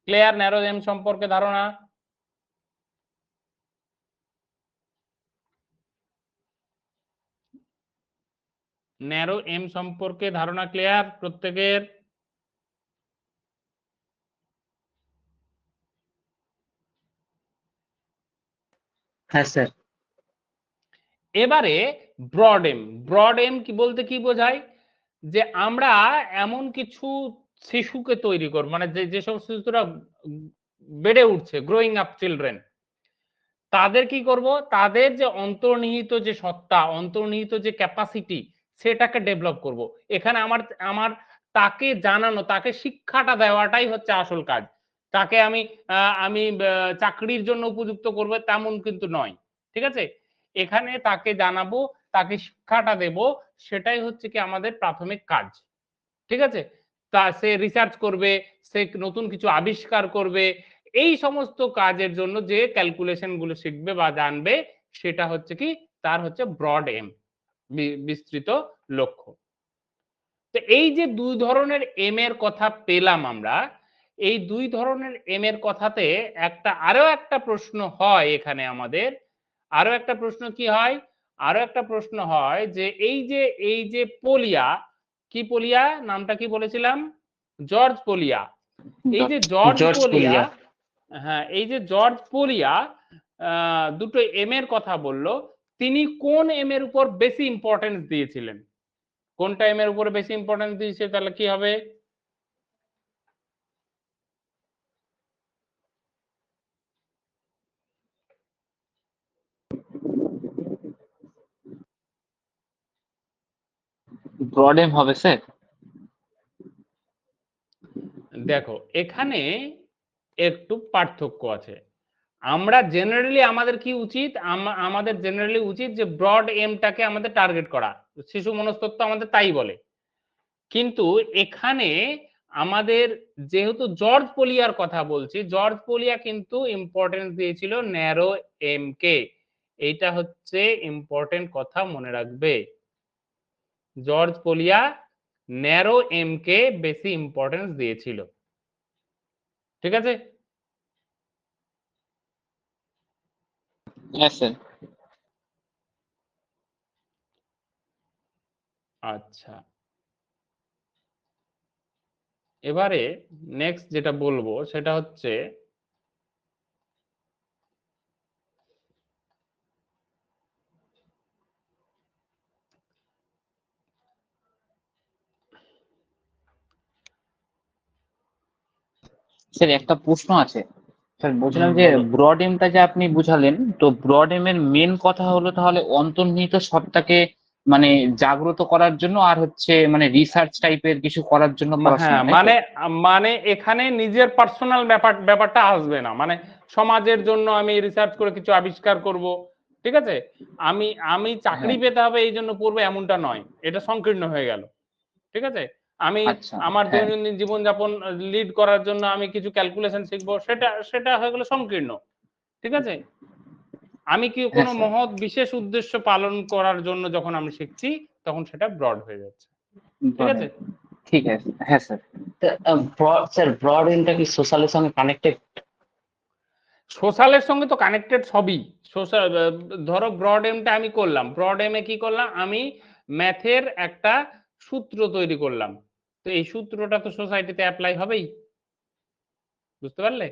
Clear? Narrow aim সম্পর্কে ধারণা? ন্যারো এম সম্পর্কে ধারণা ক্লিয়ার প্রত্যেকের? হ্যাঁ স্যার। এবারে ব্রড এম কি বলতে কি বোঝায়? যে আমরা এমন কিছু শিশুকে তৈরি করব, মানে যেসব শিশুরা বেড়ে উঠছে, গ্রোয়িং আপ চিলড্রেন, তাদের কি করব, তাদের যে অন্তর্নিহিত যে সত্তা, অন্তর্নিহিত যে ক্যাপাসিটি, সেটাকে ডেভেলপ করব। এখানে আমার তাকে জানানো, তাকে শিক্ষাটা দেওয়াটাই হচ্ছে আসল কাজ। তাকে আমি চাকরির জন্য উপযুক্ত করব তেমন কিন্তু নয়। ঠিক আছে, এখানে তাকে জানাবো, তাকে শিক্ষাটা দেব, সেটাই হচ্ছে কি আমাদের প্রাথমিক কাজ। ঠিক আছে, তা সে রিসার্চ করবে, সে নতুন কিছু আবিষ্কার করবে, এই সমস্ত কাজের জন্য যে ক্যালকুলেশন গুলো শিখবে বা জানবে, সেটা হচ্ছে কি তার হচ্ছে ব্রড এম, বিস্তৃত লক্ষ্য। তো এই যে দুই ধরনের এম এর কথা পেলাম আমরা, এই দুই ধরনের এম এর কথাতে আরো একটা প্রশ্ন হয় এখানে আমাদের। আরো একটা প্রশ্ন কি হয়? আরো একটা প্রশ্ন হয় যে এই যে পোলিয়া, কি পোলিয়া নামটা কি বলেছিলাম? জর্জ পোলিয়া। এই যে জর্জ পোলিয়া, হ্যাঁ, এই যে জর্জ পোলিয়া দুটো এম এর কথা বললো, তিনি কোন এম এর উপর বেশি ইম্পর্টেন্স দিয়েছিলেন? কোনটা এম এর উপরে বেশি ইম্পর্টেন্স দিয়েছে, তাহলে কি হবে? ব্রড এম হবে স্যার। দেখো এখানে একটু পার্থক্য আছে। আমরা জেনারেলি আমাদের কি উচিত, আমাদের জেনারেলি উচিত যে ব্রড এমটাকে আমাদের টার্গেট করা, শিশু মনস্তত্ত্ব আমাদের তাই বলে। কিন্তু এখানে আমাদের যেহেতু জর্জ পোলিয়ার কথা বলছি, জর্জ পোলিয়া কিন্তু ইম্পর্টেন্স দিয়েছিল ন্যারো এম কে। এইটা হচ্ছে ইম্পর্টেন্ট কথা, মনে রাখবে। জর্জ পোলিয়া ন্যারো এম কে বেশি ইম্পর্টেন্স দিয়েছিল, ঠিক আছে? হ্যাঁ স্যার। আচ্ছা, এবারে নেক্সট যেটা বলবো সেটা হচ্ছে স্যার একটা প্রশ্ন আছে স্যার, বলছিলাম যে বলো। ব্রড এমটা যে আপনি বুঝালেন, তো ব্রড এম এর মেন কথা হলো তাহলে অন্তর্নিহিত সত্তাকে মানে জাগ্রত করার জন্য, আর হচ্ছে মানে রিসার্চ টাইপের কিছু করার জন্য পড়াশোনা, হ্যাঁ, তাই তো? মানে মানে এখানে নিজের পার্সোনাল ব্যাপারটা আসবে না, মানে সমাজের জন্য আমি রিসার্চ করে কিছু আবিষ্কার করব, ঠিক আছে? আমি আমি চাকরি হ্যাঁ। পেতে হবে এই জন্য পড়বো, এমনটা নয়, এটা সংকীর্ণ হয়ে গেল, ঠিক আছে? আমি আচ্ছা। আমার হ্যাঁ। দৈনন্দিন জীবনযাপন লিড করার জন্য আমি কিছু ক্যালকুলেশন শিখবো, সেটা সেটা হয়ে গেল সংকীর্ণ, ঠিক আছে? আমি কি হ্যাঁ কোনো স্যার। মহৎ বিশেষ উদ্দেশ্য পালন করার জন্য যখন আমি শিখছি, তখন সেটা ব্রড হয়ে যাচ্ছে, ঠিক ব্রড আছে? এম। ঠিক আছে হ্যাঁ স্যার। স্যার ব্রড এন্ডটা কি সোশ্যালের সঙ্গে কানেক্টেড? সোশ্যালের সঙ্গে তো কানেক্টেড সবই। সোশ্যাল, ধরো ব্রড এমটা আমি করলাম, ব্রড এমে কি করলাম, আমি ম্যাথের একটা সূত্র তৈরি করলাম, তো এই সূত্রটা তো সোসাইটিতে অ্যাপ্লাই হবেই, বুঝতে পারলে?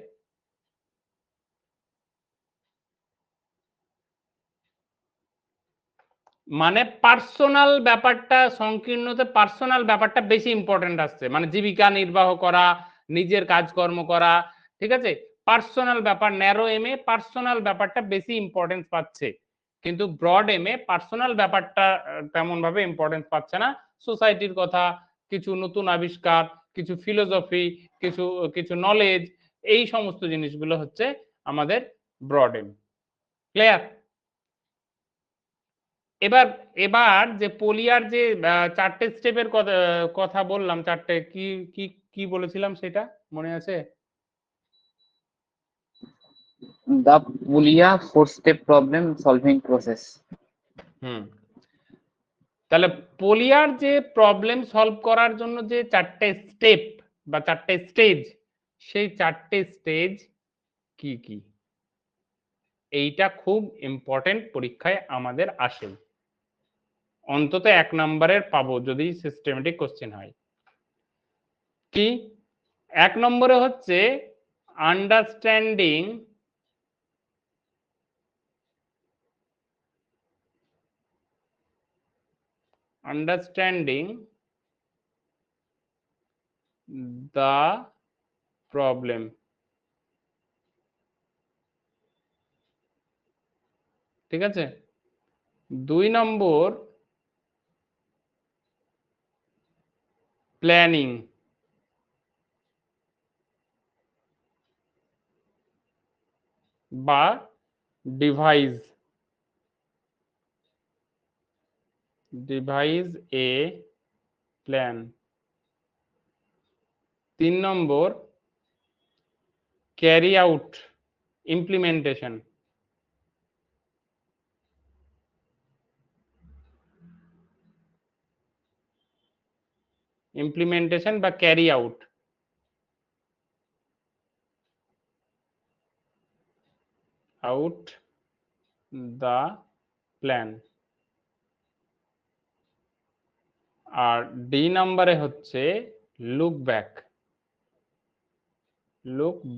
মানে পার্সোনাল ব্যাপারটা, সংকীর্ণতে পার্সোনাল ব্যাপারটা বেশি ইম্পর্টেন্ট আসছে, মানে জীবিকা নির্বাহ করা, নিজের কাজকর্ম করা, ঠিক আছে? পার্সোনাল ব্যাপার, ন্যারো এমে পার্সোনাল ব্যাপারটা বেশি ইম্পর্টেন্স পাচ্ছে, কিন্তু ব্রড এমে পার্সোনাল ব্যাপারটা তেমন ভাবে ইম্পর্টেন্স পাচ্ছে না। সোসাইটির কথা, কিছু নতুন আবিষ্কার, কিছু ফিলোসফি, কিছু কিছু নলেজ, এই সমস্ত জিনিসগুলো হচ্ছে আমাদের ব্রড এম। ক্লিয়ার? এবার এবার যে পোলিয়ার যে চারটে স্টেপের কথা কথা বললাম, চারটে কি কি কি বলেছিলাম সেটা মনে আছে? দা পুলিয়া 4 স্টেপ প্রবলেম সলভিং প্রসেস। হুম, তাহলে পোলিয়ার যে প্রবলেম সলভ করার জন্য যে চারটে স্টেপ বা চারটে স্টেজ, সেই চারটে স্টেজ কি কি, এইটা খুব ইম্পর্টেন্ট, পরীক্ষায় আমাদের আসে, অন্তত 1 নম্বরের পাবো যদি সিস্টেমেটিক কোশ্চেন হয়। কি? 1 নম্বরে হচ্ছে আন্ডারস্ট্যান্ডিং the problem, ঠিক আছে? 2 নম্বর প্ল্যানিং বা devise a plan. 3 number carry out implementation, বা ক্যারি আউট দ্য প্ল্যান। আর ডি নম্বরে হচ্ছে লুক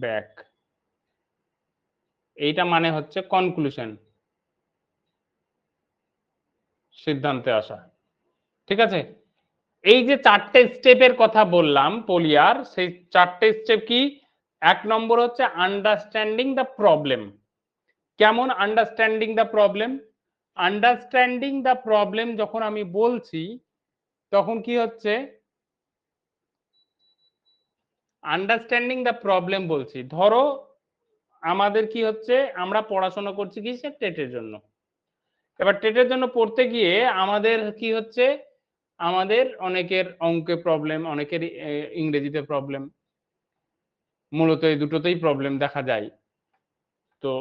ব্যাক, এইটা মানে হচ্ছে কনক্লুশন, সিদ্ধান্তে আসা। ঠিক আছে, এই যে 4টে স্টেপের কথা বললাম পলিয়ার, সেই 4টে স্টেপ কি? 1 নম্বর হচ্ছে আন্ডারস্ট্যান্ডিং দ্য প্রবলেম। কেমন understanding the problem? Understanding the problem যখন আমি বলছি তখন কি হচ্ছে, আন্ডারস্ট্যান্ডিং দ্য প্রবলেম বলছি, ধরো আমাদের কি হচ্ছে, আমরা পড়াশোনা করছি কি সে টেটের জন্য। এবার টেটের জন্য পড়তে গিয়ে আমাদের কি হচ্ছে, আমাদের অনেকের অঙ্কে প্রবলেম, অনেকের ইংরেজিতে প্রবলেম, মূলত এই দুটোতেই প্রবলেম দেখা যায়। তো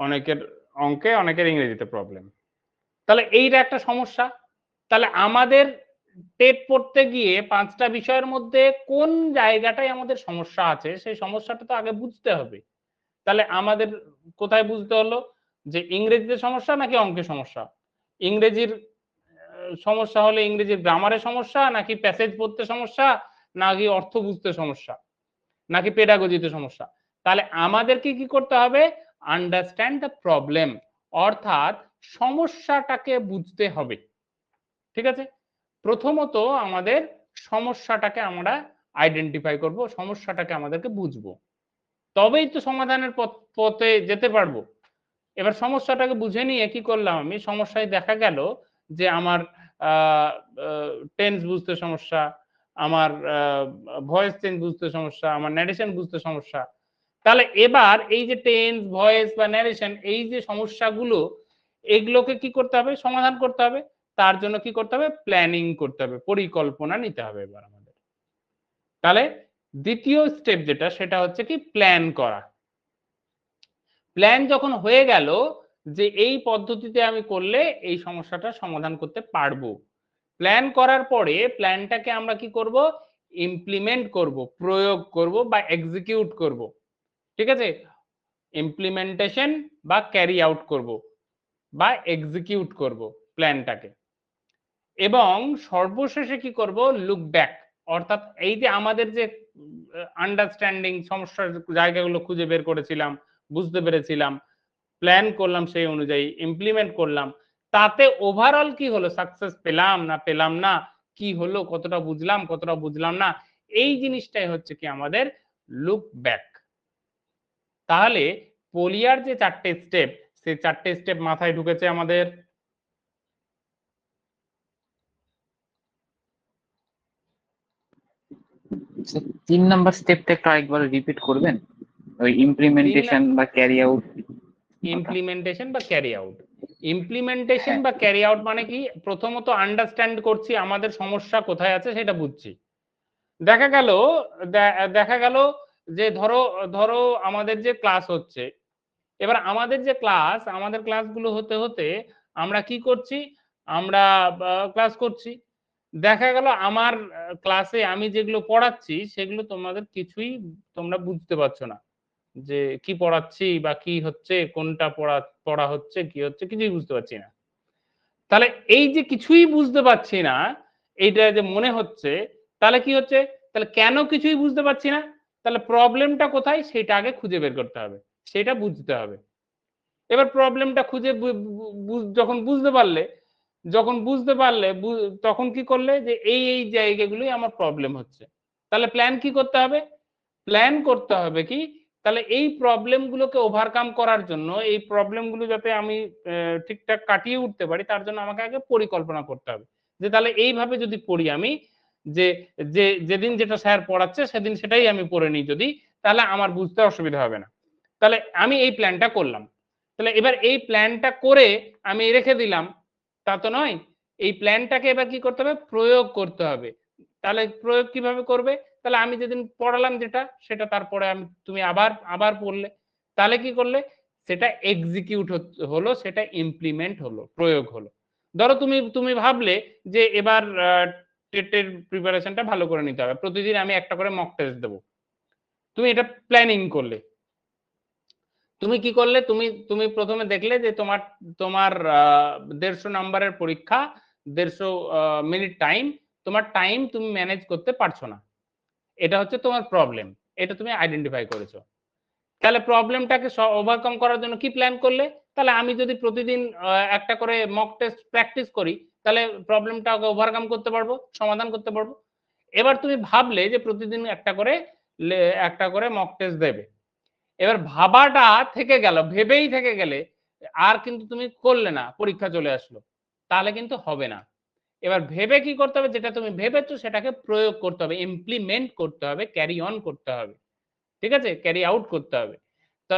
অনেকের অঙ্কে, অনেকের ইংরেজিতে প্রবলেম। তাহলে এইটা একটা সমস্যা। তাহলে আমাদের টেট পড়তে গিয়ে 5টা বিষয়ের মধ্যে কোন জায়গাটায় আমাদের সমস্যা আছে সেই সমস্যাটা তো আগে বুঝতে হবে। তাহলে আমাদের কোথায় বুঝতে হলো যে ইংরেজিতে সমস্যা নাকি অঙ্কে সমস্যা? ইংরেজির সমস্যা হলে ইংরেজির গ্রামারে সমস্যা, নাকি প্যাসেজ পড়তে সমস্যা, নাকি অর্থ বুঝতে সমস্যা, নাকি পেডাগজিতে সমস্যা? তাহলে আমাদেরকে কি করতে হবে? আন্ডারস্ট্যান্ড দ্য প্রবলেম, অর্থাৎ সমস্যাটাকে বুঝতে হবে। ঠিক আছে, প্রথমত আমাদের সমস্যাটাকে আমরা আইডেন্টিফাই করব, সমস্যাটাকে আমাদেরকে বুঝবো, তবেই তো সমাধানের পথে যেতে পারবো। এবার সমস্যাটাকে বুঝে নিয়ে কি করলাম, আমি সমস্যায় দেখা গেল যে আমার টেন্স বুঝতে সমস্যা, আমার ভয়েস চেঞ্জ বুঝতে সমস্যা, আমার ন্যারেশন বুঝতে সমস্যা। তাহলে এবার এই যে টেন্স, ভয়েস বা ন্যারেশন, এই যে সমস্যাগুলো, এগুলোকে কি করতে হবে? সমাধান করতে হবে। তার জন্য কি করতে হবে? প্ল্যানিং করতে হবে, পরিকল্পনা নিতে হবে এবার আমাদের। তাহলে দ্বিতীয় স্টেপ যেটা, সেটা হচ্ছে কি প্ল্যান করা। প্ল্যান যখন হয়ে গেল যে এই পদ্ধতিতে আমি করলে এই সমস্যাটা সমাধান করতে পারবো, প্ল্যান করার পরে প্ল্যানটাকে আমরা কি করব? ইমপ্লিমেন্ট করব, প্রয়োগ করব বা এক্সিকিউট করব। ঠিক আছে, ইমপ্লিমেন্টেশন বা ক্যারি আউট করব বা এক্সিকিউট করব প্ল্যানটাকে। এবং সর্বশেষে কি করব? লুক ব্যাক, অর্থাৎ এই যে আমাদের যে আন্ডারস্ট্যান্ডিং সমস্যার জায়গাগুলো খুঁজে বের করেছিলাম, বুঝতে পেরেছিলাম, প্ল্যান করলাম, সেই অনুযায়ী ইমপ্লিমেন্ট করলাম, তাতে ওভারঅল কি হলো? সাকসেস পেলাম না পেলাম না, কি হলো, কতটা বুঝলাম কতটা বুঝলাম না, এই জিনিসটাই হচ্ছে কি আমাদের লুক ব্যাক। তাহলে পলিয়ার যে 4টে স্টেপ, সেই 4টে স্টেপ মাথায় ঢুকেছে আমাদের? আচ্ছা, 3 নাম্বার স্টেপটা একটু আরেকবার রিপিট করবেন, ওই ইমপ্লিমেন্টেশন বা ক্যারি আউট? ইমপ্লিমেন্টেশন বা ক্যারি আউট। ইমপ্লিমেন্টেশন হ্যাঁ, বা ক্যারি আউট মানে কি? প্রথমত আন্ডারস্ট্যান্ড করছি আমাদের সমস্যা কোথায় আছে সেটা বুঝছি। দেখা গেল দেখা গেল যে ধরো ধরো আমাদের যে ক্লাস হচ্ছে, এবার আমাদের যে ক্লাস, আমাদের ক্লাসগুলো হতে হতে আমরা কি করছি? আমরা ক্লাস করছি। দেখা গেল আমার ক্লাসে আমি যেগুলো পড়াচ্ছি সেগুলো তোমাদের কিছুই তোমরা বুঝতে পারছো না, যে কি পড়াচ্ছি বা কি হচ্ছে, কোনটা পড়া হচ্ছে, কি হচ্ছে, কিছুই বুঝতে পারছি না। তাহলে এই যে কিছুই বুঝতে পারছি না, এইটা যে মনে হচ্ছে, তাহলে কি হচ্ছে? তাহলে কেন কিছুই বুঝতে পারছি না? তাহলে প্রবলেমটা কোথায় সেটা আগে খুঁজে বের করতে হবে, সেটা বুঝতে হবে। এবার প্রবলেমটা খুঁজে যখন বুঝতে পারলে তখন কি করলে যে এই জায়গাগুলোই আমার প্রবলেম হচ্ছে। তাহলে প্ল্যান কি করতে হবে? প্ল্যান করতে হবে কি? তাহলে এই প্রবলেমগুলোকে ওভারকাম করার জন্য, এই প্রবলেমগুলো যাতে আমি ঠিকঠাক কাটিয়ে উঠতে পারি, তার জন্য আমাকে আগে পরিকল্পনা করতে হবে। যে তাহলে এইভাবে যদি পড়ি আমি, যে যেদিন যেটা স্যার পড়াচ্ছে সেদিন সেটাই আমি পড়ে নিই যদি, তাহলে আমার বুঝতে অসুবিধা হবে না। তাহলে আমি এই প্ল্যানটা করলাম। তাহলে এবার এই প্ল্যানটা করে আমি রেখে দিলাম, তা তো নয়। এই প্ল্যানটাকে এবার কি করতে হবে? প্রয়োগ করতে হবে। তাহলে প্রয়োগ কিভাবে করবে? তাহলে আমি যেদিন পড়ালাম যেটা, সেটা তারপরে তুমি আবার আবার পড়লে। তাহলে কি করলে? সেটা এক্সিকিউট হলো, সেটা ইমপ্লিমেন্ট হলো, প্রয়োগ হলো। ধরো তুমি তুমি ভাবলে যে এবার টেটের প্রিপারেশনটা ভালো করে নিতে হবে, প্রতিদিন আমি একটা করে মক টেস্ট দেবো। তুমি এটা প্ল্যানিং করলে। তুমি কি করলে? তুমি তুমি প্রথমে দেখলে যে তোমার তোমার 150 নাম্বারের পরীক্ষা, 150 মিনিট টাইম, তোমার টাইম তুমি ম্যানেজ করতে পারছো না, এটা হচ্ছে তোমার প্রবলেম, এটা তুমি আইডেন্টিফাই করেছো। তাহলে প্রবলেমটাকে ওভারকাম করার জন্য কি প্ল্যান করলে? তাহলে আমি যদি প্রতিদিন একটা করে মক টেস্ট প্র্যাকটিস করি, তাহলে প্রবলেমটাকে ওভারকাম করতে পারবো, সমাধান করতে পারবো। এবার তুমি ভাবলে যে প্রতিদিন একটা করে মক টেস্ট দেবে। এবার ভাবাটা থেকে গেল, ভেবেই থেকে গেলে আর কিন্তু তুমি করলে না, পরীক্ষা চলে আসলো, তাহলে কিন্তু হবে না। এবার ভেবে কি করতে হবে, যেটা তুমি ভেবেছো সেটাকে প্রয়োগ করতে হবে, ইমপ্লিমেন্ট করতে হবে, ক্যারি অন করতে হবে, ঠিক আছে, ক্যারি আউট করতে হবে। তো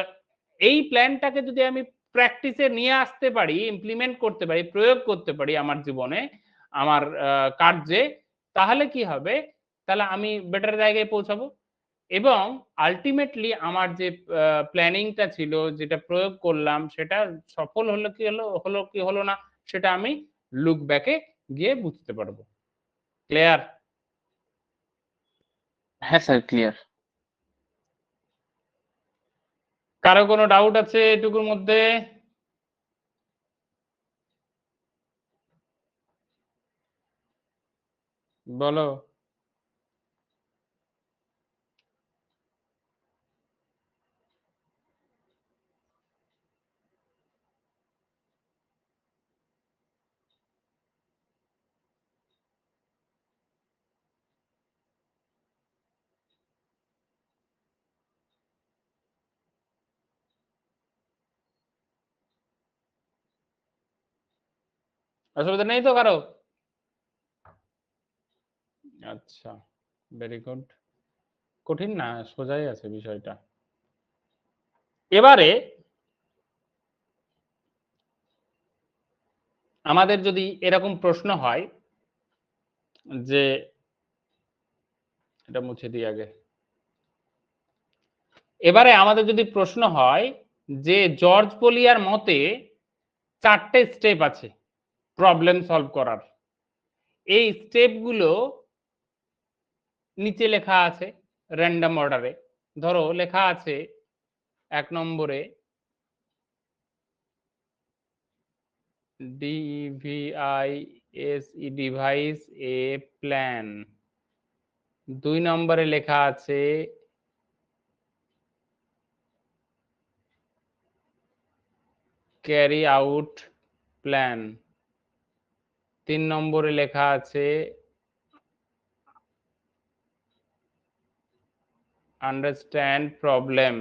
এই প্ল্যানটাকে যদি আমি প্র্যাকটিসে নিয়ে আসতে পারি, ইমপ্লিমেন্ট করতে পারি, প্রয়োগ করতে পারি আমার জীবনে, আমার কার্যে, তাহলে কি হবে, তাহলে আমি বেটার জায়গায় পৌঁছাবো এবং আলটিমেটলি আমার যে প্ল্যানিংটা ছিল, যেটা প্রয়োগ করলাম, সেটা সফল হলো কি হলো না, সেটা আমি লুক ব্যাকে গিয়ে বুঝতে পারবো। ক্লিয়ার? হ্যাঁ স্যার, ক্লিয়ার। কারো কোনো ডাউট আছে এটুকুর মধ্যে? বলো। অসুবিধা নেই তো কারো? আচ্ছা, ভেরি গুড। কঠিন না, সোজাই আছে বিষয়টা। এবারে আমাদের যদি এরকম প্রশ্ন হয় যে, এটা মুছে দিই আগে। এবারে আমাদের যদি প্রশ্ন হয় যে জর্জ পোলিয়ার মতে 4টে স্টেপ আছে প্রবলেম সলভ করার, এই স্টেপগুলো নিচে লেখা আছে র্যান্ডম অর্ডারে। ধরো লেখা আছে 1 নম্বরে DVISE ডিভাইস এ প্ল্যান, 2 নম্বরে লেখা আছে ক্যারি আউট প্ল্যান, 3 নম্বরে লেখা আছে আন্ডারস্ট্যান্ড প্রবলেম,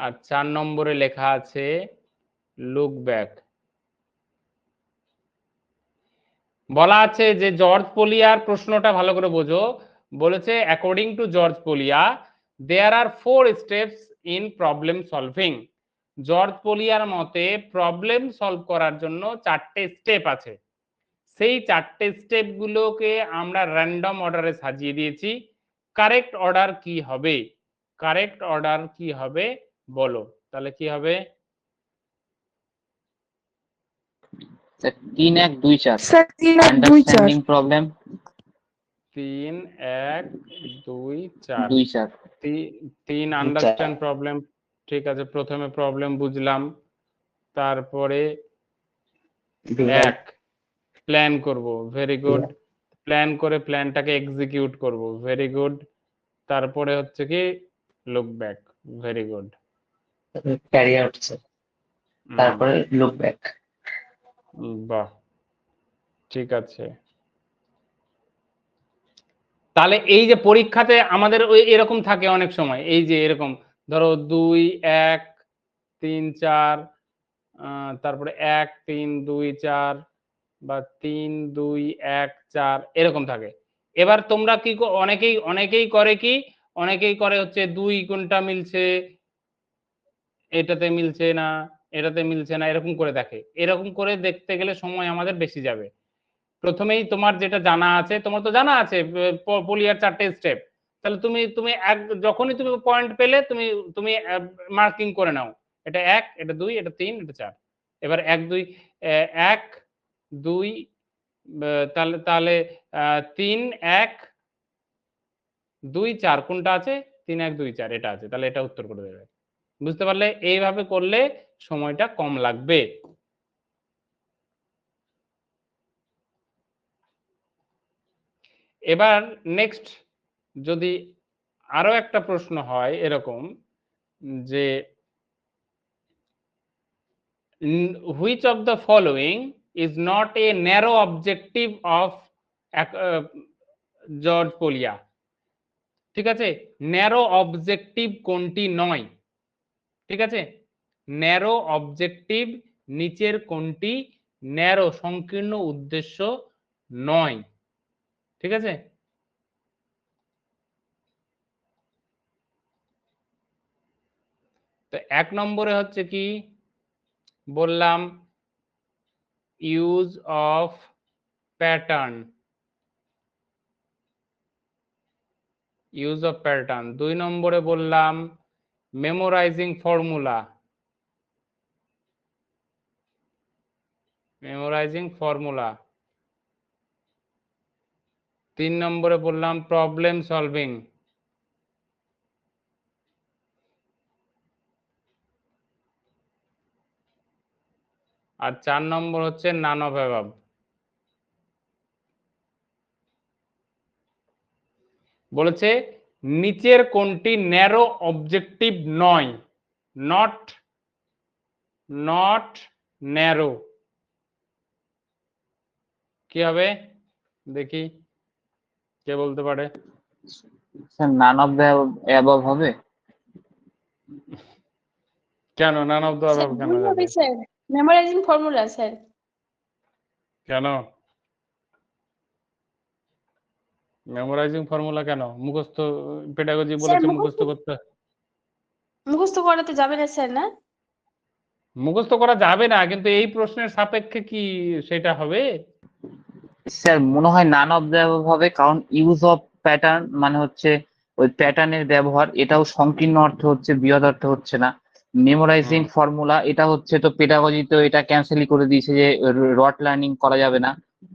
আর 4 নম্বরে লেখা আছে লুক ব্যাক। বলা আছে যে জর্জ পোলিয়ার প্রশ্নটা ভালো করে বোঝো, বলেছে according to George Polya there are 4 steps in problem solving. George পোলিয়ার মতে প্রবলেম সলভ করার জন্য 4টে স্টেপ আছে। সেই 4টে স্টেপ গুলোকে আমরা র্যান্ডম অর্ডারে সাজিয়ে দিয়েছি। কারেক্ট অর্ডার কি হবে? কারেক্ট অর্ডার কি হবে বলো, তাহলে কি হবে? 3 1 2 4 sir 3 1 2 4 understanding problem 3 1 2 4 2 4 3 understand problem, ঠিক আছে, প্রথমে প্রবলেম বুঝলাম, তারপরে 1 প্ল্যান করব, ভেরি গুড, প্ল্যান করে প্ল্যানটাকে এক্সিকিউট করব, ভেরি গুড, তারপরে হচ্ছে কি look back, very good, carry out sir, তারপরে লুক ব্যাক। বাহ, ঠিক আছে। তাহলে এই যে পরীক্ষাতে আমাদের ওই এরকম থাকে অনেক সময়, এই যে এরকম ধরো 2 1 3 4, তারপরে 1 3 2 4 বা 3 2 1 4 এরকম থাকে। এবার তোমরা কি অনেকেই করে কি, অনেকেই করে হচ্ছে 2 কোনটা মিলছে, এটাতে মিলছে না, এটাতে মিলছে না, এরকম করে দেখে। এরকম করে দেখতে গেলে সময় আমাদের বেশি যাবে। প্রথমেই তোমার যেটা জানা আছে, তোমার তো জানা আছে পোলিয়ার 4টে স্টেপ, তাহলে তুমি যখনই তুমি পয়েন্ট পেলে তুমি তুমি মার্কিং করে নাও, এটা 1, এটা 2, এটা 3, এটা 4। এবার 1 2 1 2, তাহলে তাহলে 3 1 2 4 কোনটা আছে? 3 1 2 4 এটা আছে, তাহলে এটা উত্তর করে দেবে। বুঝতে পারলে? এইভাবে করলে সময়টা কম লাগবে। এবার নেক্সট যদি আরো একটা প্রশ্ন হয় এরকম যে which of the following is not a narrow objective of George Polya? ঠিক আছে, ন্যারো অবজেক্টিভ কোনটি নয়? ঠিক আছে, ন্যারো অবজেক্টিভ নিচের কোনটি ন্যারো সংকীর্ণ উদ্দেশ্য নয়? ঠিক আছে, তো 1 নম্বরে হচ্ছে কি বললাম, use of pattern, use of pattern. 2 নম্বরে বললাম মেমোরাইজিং ফর্মুলা, মেমোরাইজিং ফর্মুলা। 3 নম্বরে বললাম প্রবলেম সলভিং। আর 4 নম্বর হচ্ছে নান অফ অ্যাবাভ। বলেছে নিচের কোনটি ন্যারো অবজেক্টিভ নয়, নট ন্যারো। কি হবে দেখি, কে বলতে পারে? Sir none of the above হবে। কেন none of the sir above কেন ভুল হবে যাবে? Sir, memorising formula sir. কেন মেমোরাইজিং ফর্মুলা কেন? মুখস্থ পেডাগজি স্যার বলেছে মুখস্থ করতে, মুখস্থ করাতে যাবে না স্যার না? মুখস্থ করা যাবে না, কিন্তু এই প্রশ্নের সাপেক্ষে কি সেটা হবে? স্যার মনে হয় নান অফ দ্য অ্যাবভ হবে, কারণ ইউজ অফ প্যাটার্ন মানে হচ্ছে ওই প্যাটার্নের ব্যবহার, এটাও সংকীর্ণ অর্থ হচ্ছে, বৃহৎ অর্থ হচ্ছে না। মেমোরাইজিং ফর্মুলা এটা হচ্ছে তো পেডাগজি তো এটা ক্যান্সেলই করে দিয়েছে যে রট লার্নিং করা যাবে না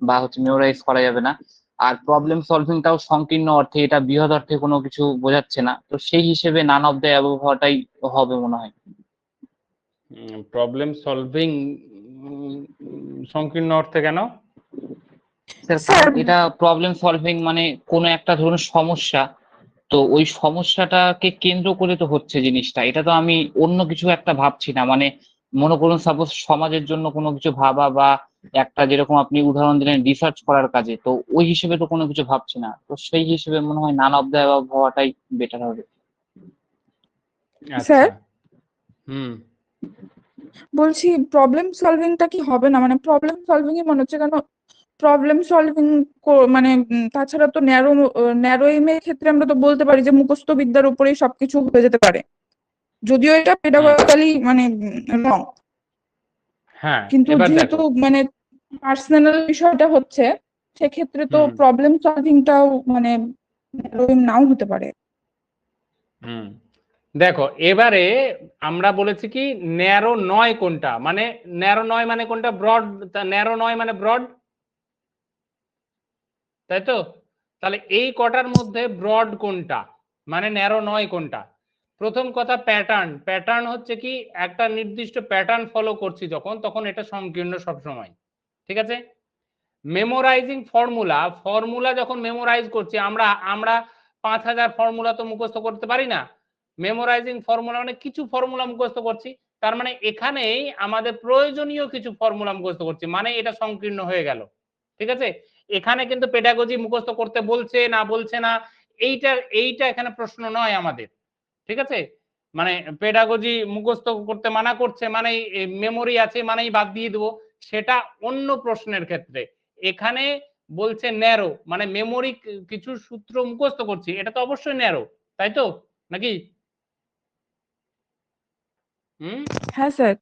বা হচ্ছে মেমোরাইজ করা যাবে না। আর প্রবলেম সলভিংটাও সংকীর্ণ অর্থে, এটা বৃহৎ অর্থে কোনো কিছু বোঝাচ্ছে না, তো সেই হিসেবে নান অফ দ্য অ্যাবভ হওয়াটাই হবে মনে হয়। প্রবলেম সলভিং সংকীর্ণ অর্থে কেন? স্যার এটা প্রবলেম সলভিং মানে কোনো একটা ধরুন সমস্যা, তো ওই সমস্যাটাকে কেন্দ্র করে তো হচ্ছে জিনিসটা, এটা তো আমি অন্য কিছু একটা ভাবছি না। মানে মনে করুন সাপোজ সমাজের জন্য কোনো কিছু ভাবা, বা একটা যেরকম আপনি উদাহরণ দিলেন রিসার্চ করার কাজে, তো ওই হিসেবে তো কোনো কিছু ভাবছি না, তো সেই হিসেবে মনে হয় নান অফ দ্য অ্যাবভ হওয়াটাই বেটার হবে। আচ্ছা, বলছি প্রবলেম সলভিংটা কি হবে না? মানে প্রবলেম সলভিং এ মনে হচ্ছে, কেন প্রবলেম সলভিং মানে তাছাড়া তো ন্যারোইং এর ক্ষেত্রে আমরা তো বলতে পারি যে মুখস্থ বিদ্যার উপরেই সবকিছু হয়ে যেতে পারে, যদিও এটা পেডাগজিক্যালি মানে রং, হ্যাঁ কিন্তু এবার যেহেতু দেখো, মানে পার্সোনাল বিষয়টা হচ্ছে, সেক্ষেত্রে তো প্রবলেম সলভিংটাও মানে ন্যারোইং নাও হতে পারে। দেখো এবারে আমরা বলেছি কি ন্যারো নয় কোনটা, মানে ন্যারো নয় মানে কোনটা, ব্রড। ন্যারো নয় মানে ব্রড, তাই তো? তাহলে এই কটার মধ্যে ব্রড কোনটা, মানে ন্যারো নয় কোনটা? প্রথম কথা প্যাটার্ন, প্যাটার্ন হচ্ছে কি একটা নির্দিষ্ট প্যাটার্ন ফলো করছি যখন, তখন এটা সংকীর্ণ সবসময়। ঠিক আছে, মেমোরাইজিং ফর্মুলা, ফর্মুলা যখন মেমোরাইজ করছি আমরা, আমরা 5000 ফর্মুলা তো মুখস্থ করতে পারি না। মেমোরাইজিং ফর্মুলা মানে কিছু ফর্মুলা মুখস্থ করছি, তার মানে এখানেই আমাদের প্রয়োজনীয় কিছু ফর্মুলা মুখস্থ করছি, মানে এটা সংকীর্ণ হয়ে গেল। ঠিক আছে, এখানে কিন্তু পেডাগজি মুখস্থ করতে বলছে না বলছে না, এইটা এখানে প্রশ্ন নয় আমাদের। ঠিক আছে, মানে পেডাগজি মুখস্থ করতে মানা করছে মানে মেমোরি আছে মানেই বাদ দিয়ে দেবো, সেটা অন্য প্রশ্নের ক্ষেত্রে। এখানে বলছে ন্যারো, মানে মেমোরি কিছু সূত্র মুখস্থ করছি, এটা তো অবশ্যই ন্যারো, তাই তো নাকি? হ্যাঁ স্যার।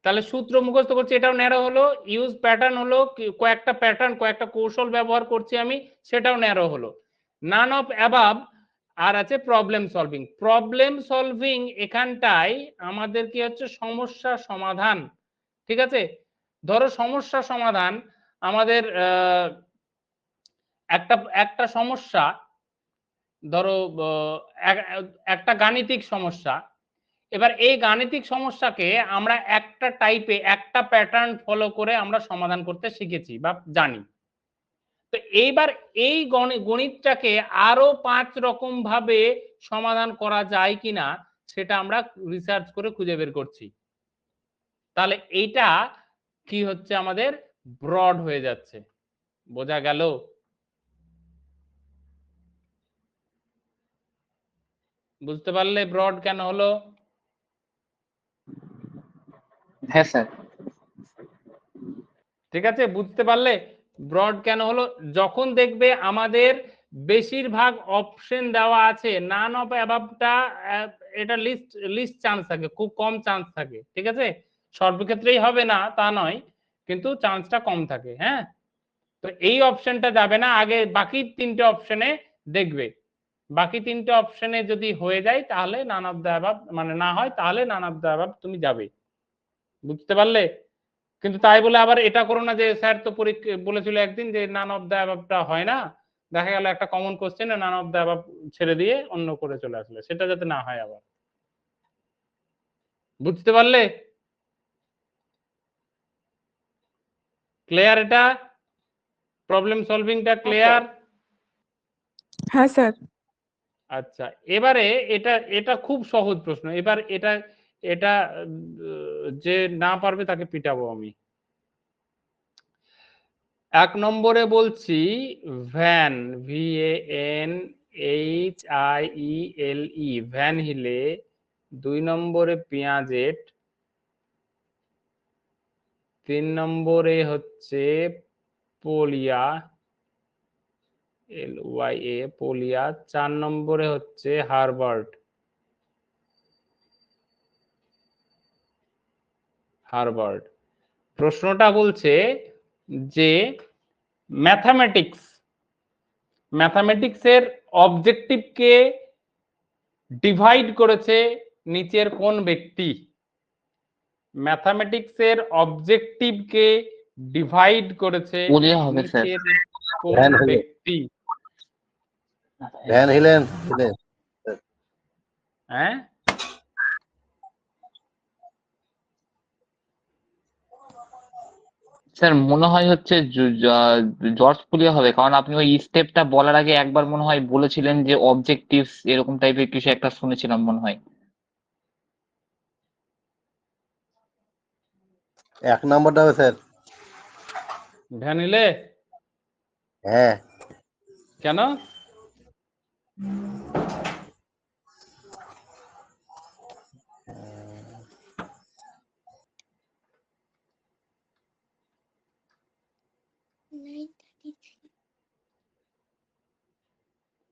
তাহলে সূত্র মুখস্থ করছি, এটাও ন্যারো হলো। ইউজ প্যাটার্ন হলো কয়েকটা প্যাটার্ন, কয়েকটা কৌশল ব্যবহার করছি আমি, সেটাও ন্যারো হলো। নান অফ অ্যাবাভ আর আছে প্রবলেম সলভিং। প্রবলেম সলভিং এখানটায় আমাদের কি হচ্ছে সমস্যা সমাধান। ঠিক আছে, ধরো সমস্যা সমাধান আমাদের একটা সমস্যা, ধরো একটা গাণিতিক সমস্যা। এবার এই গাণিতিক সমস্যাকে আমরা একটা টাইপে একটা প্যাটার্ন ফলো করে আমরা সমাধান করতে শিখেছি বা জানি। তো এইবার এই গণিতটাকে আরো 5 রকম ভাবে সমাধান করা যায় কিনা সেটা আমরা রিসার্চ করে খুঁজে বের করছি। তাহলে এইটা কি হচ্ছে আমাদের ব্রড হয়ে যাচ্ছে। বোঝা গেল? বুঝতে পারলে ব্রড কেন হলো? হ্যাঁ স্যার। ঠিক আছে, বুঝতে পারলে ব্রড কেন হলো? যখন দেখবে আমাদের বেশিরভাগ অপশন দেওয়া আছে, নান অফ অ্যাবাভটা এটা লিস্ট চান্স থাকে, খুব কম চান্স থাকে। ঠিক আছে, সর্বক্ষেত্রেই হবে না তা নয়, কিন্তু চান্সটা কম থাকে। হ্যাঁ, তো এই অপশনটা যাবে না, আগে বাকি তিনটে অপশনে দেখবে। বাকি তিনটে অপশনে যদি হয়ে যায় তাহলে নান অফ দ্য অ্যাবাভ, মানে না হয় তাহলে নান অফ দ্য অ্যাবাভ তুমি যাবে। বুঝতে পারলে? কিন্তু তাই বলে আবার এটা করো না যে স্যার তো পরীক্ষা বলেছিল একদিন যে নান অফ দ্য অ্যাবাভটা হয় না, দেখা গেল একটা কমন কোশ্চেনে নান অফ দ্য অ্যাবাভ ছেড়ে দিয়ে অন্য করে চলে আসলে, সেটা যাতে না হয় আবার। বুঝতে পারলে? ক্লিয়ার? এটা প্রবলেম সলভিংটা ক্লিয়ার? হ্যাঁ স্যার। আচ্ছা, এবারে এটা এটা খুব সহজ প্রশ্ন। এবার এটা এটা যে না পারবে তাকে পিটাবো আমি। 1 নম্বরে বলছি ভ্যান, VANHIELE, ভ্যান হিলে। 2 নম্বরে পিয়াজেট। 3 নম্বরে হচ্ছে পোলিয়া, LYA, পোলিয়া। 4 নম্বরে হচ্ছে হার্বার্ট, হার্বার্ট। প্রশ্নটা বলছে যে ম্যাথামেটিক্সের অবজেক্টিভকে ডিভাইড করেছে নিচের কোন ব্যক্তি? ম্যাথামেটিক্সের অবজেক্টিভকে ডিভাইড করেছে পোলিয়া হবে স্যার। নিচের কোন ভ্যান হিলে। ব্যক্তি? ভ্যান হিলেন হিলেন। হ্যাঁ, স্যার মনে হয় হচ্ছে জর্জ পুলিয়া হবে, কারণ আপনি ওই স্টেপটা বলার আগে একবার মনে হয় বলেছিলেন যে অবজেক্টিভস এরকম টাইপের কিছু একটা শুনেছিলাম মনে হয়। 1 নম্বরটা হবে স্যার। ভ্যান হিলে। হ্যাঁ। কেন?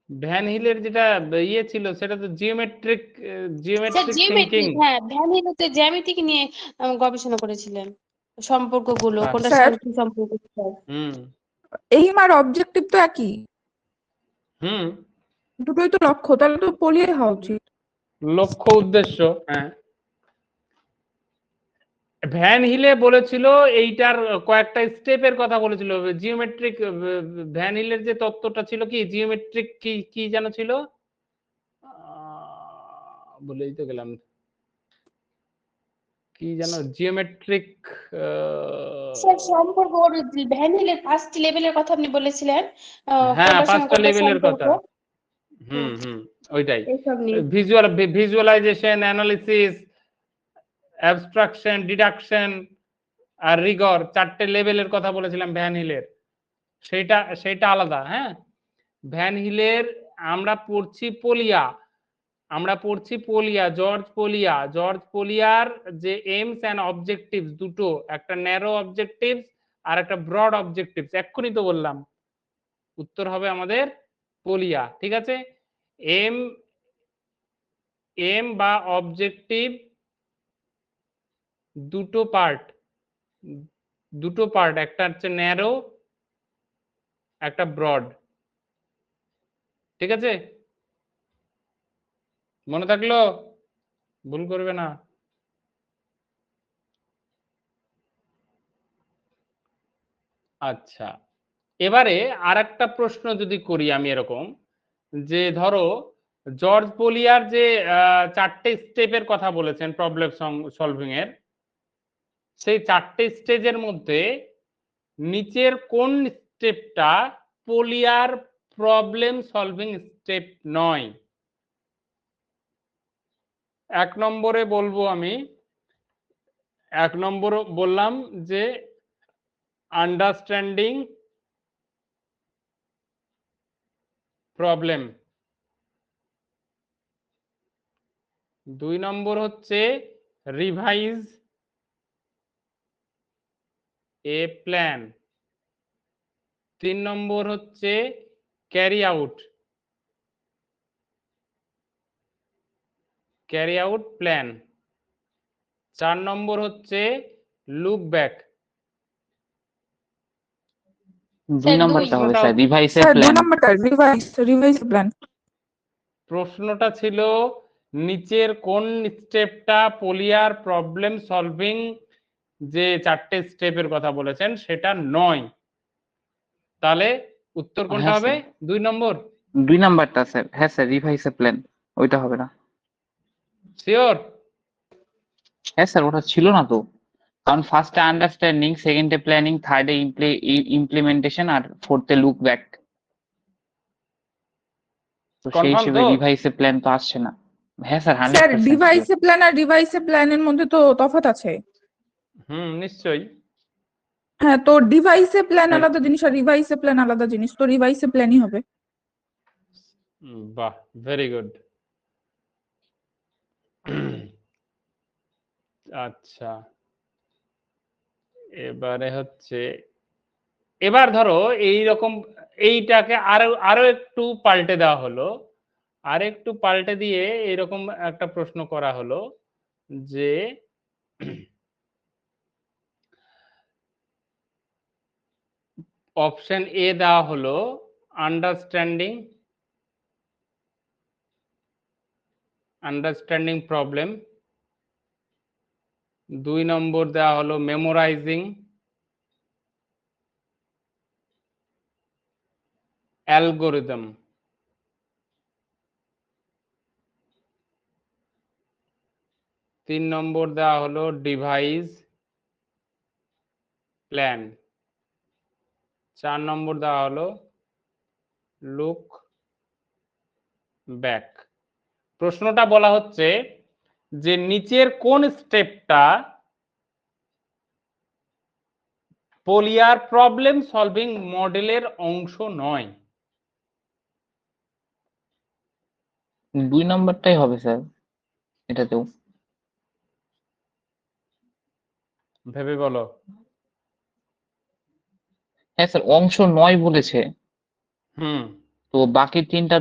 ভ্যান হিলের যেটা ইয়ে ছিল সেটা তো জিওমেট্রিক স্যার থিঙ্কিং। জিওমেট্রিক, হ্যাঁ ভ্যান হিলে জ্যামিতিক নিয়ে গবেষণা করেছিলেন, সম্পর্কগুলো হ্যাঁ। কোনটার স্যার, সঙ্গে কি সম্পর্ক। হুম এইম আর অবজেক্টিভ তো একই, হুম, দুটোই তো লক্ষ্য, তাহলে তো পোলিয়াই হওয়া উচিত। লক্ষ্য উদ্দেশ্য। হ্যাঁ, ভ্যান হিলে বলেছিল এইটার কয়েকটা স্টেপের কথা বলেছিল। জিওমেট্রিক, ভ্যান হিলের যে তত্ত্বটা ছিল কি জিওমেট্রিক, কি কি যেন ছিল, বলেই তো গেলাম, কি যেন জিওমেট্রিক। স্যার সম্পর্ক, ওর ভ্যান হিলের 5টি লেভেলের কথা আপনি বলেছিলেন, হ্যাঁ, কোনটার সঙ্গে 5টা কোনটার লেভেলের সম্পর্ক। কথা। হুম, ওইটাই। এইসব নিয়ে। ভিজুয়ালাইজেশন, অ্যানালিসিস, অ্যাবস্ট্রাকশন, ডিডাকশন আর রিগর, 4টে লেভেলের কথা বলেছিলাম ভ্যান হিলের। সেটা আলাদা। হ্যাঁ, ভ্যান হিলের আমরা পড়ছি পোলিয়া, জর্জ পোলিয়ার যে এইমস অ্যান্ড অবজেক্টিভস দুটো, একটা ন্যারো অবজেক্টিভস আর একটা ব্রড অবজেক্টিভস। এক্ষুনি তো বললাম উত্তর হবে আমাদের পোলিয়া। ঠিক আছে, এম বা অবজেক্টিভ দুটো পার্ট, একটা হচ্ছে ন্যারো, একটা ব্রড। ঠিক আছে, মনে থাকলো? ভুল করবে না। আচ্ছা, এবারে আর একটা প্রশ্ন যদি করি আমি এরকম, যে ধরো জর্জ পোলিয়ার যে 4টে স্টেপের কথা বলেছেন প্রবলেম সলভিং এর, সেই 4টে স্টেজের মধ্যে নিচের কোন স্টেপটা পোলিয়ার প্রবলেম সলভিং স্টেপ নয়? 1 নম্বরে বলবো আমি এক নম্বর বললাম যে আন্ডারস্ট্যান্ডিং প্রবলেম, 2 নম্বর হচ্ছে রিভাইজ এ প্ল্যান, 3 নম্বর হচ্ছে ক্যারি আউট প্ল্যান, 4 নম্বর হচ্ছে লুক ব্যাক। 2 স্যার, নম্বরটা হবে প্রশ্নটা স্যার, রিভাইস এ স্যার 2 প্ল্যান। নাম্বারটা রিভাইস প্ল্যান। প্রশ্নটা ছিল নিচের কোন স্টেপটা পোলিয়ার প্রবলেম সলভিং যে 4টে স্টেপের কথা বলেছেন সেটা নয়, তাহলে উত্তর কোনটা হ্যাঁ হবে? স্যার, 2 নম্বর। 2 নাম্বারটা স্যার। হ্যাঁ স্যার, রিভাইস এ প্ল্যান, ওইটা হবে না। শিওর? হ্যাঁ স্যার, ওটা ছিল না তো। কারণ ফার্স্টে আন্ডারস্ট্যান্ডিং, সেকেন্ডে প্ল্যানিং, থার্ডে ইমপ্লিমেন্টেশন, আর ফোর্থে লুক ব্যাক। তো সেই কনফার্ম হিসেবে তো? রিভাইস এ প্ল্যান তো আসছে না। হ্যাঁ স্যার, স্যার 100% ডিভাইস sure। এ প্ল্যান আর রিভাইস এ প্ল্যানের মধ্যে তো তফাৎ আছে। নিশ্চয়ই। হ্যাঁ, তো ডিভাইস এ প্ল্যান হ্যাঁ। আলাদা জিনিস আর রিভাইস এ প্ল্যান আলাদা জিনিস, তো রিভাইস এ প্ল্যানই হবে। বাহ, ভেরি গুড। আচ্ছা, এবারে হচ্ছে, এবার ধরো এইরকম এইটাকে আরো আরো একটু পাল্টে দেওয়া হলো, আর একটু পাল্টে দিয়ে এরকম একটা প্রশ্ন করা হলো যে অপশন এ দেওয়া হলো আন্ডারস্ট্যান্ডিং প্রবলেম, 2 নম্বর দেওয়া হলো মেমোরাইজিং অ্যালগোরিদম, 3 নম্বর দেওয়া হলো ডিভাইস প্ল্যান, 4 নম্বর দেওয়া হলো লুক ব্যাক। প্রশ্নটা বলা হচ্ছে যে নিচের কোন স্টেপটা পোলিয়ার প্রবলেম সলভিং মডেলের অংশ নয়? 2 নম্বরটাই হবে স্যার, এটাতেও। ভেবে বলো। হ্যাঁ স্যার, অংশ নয় বলেছে। তো বাকি তিনটা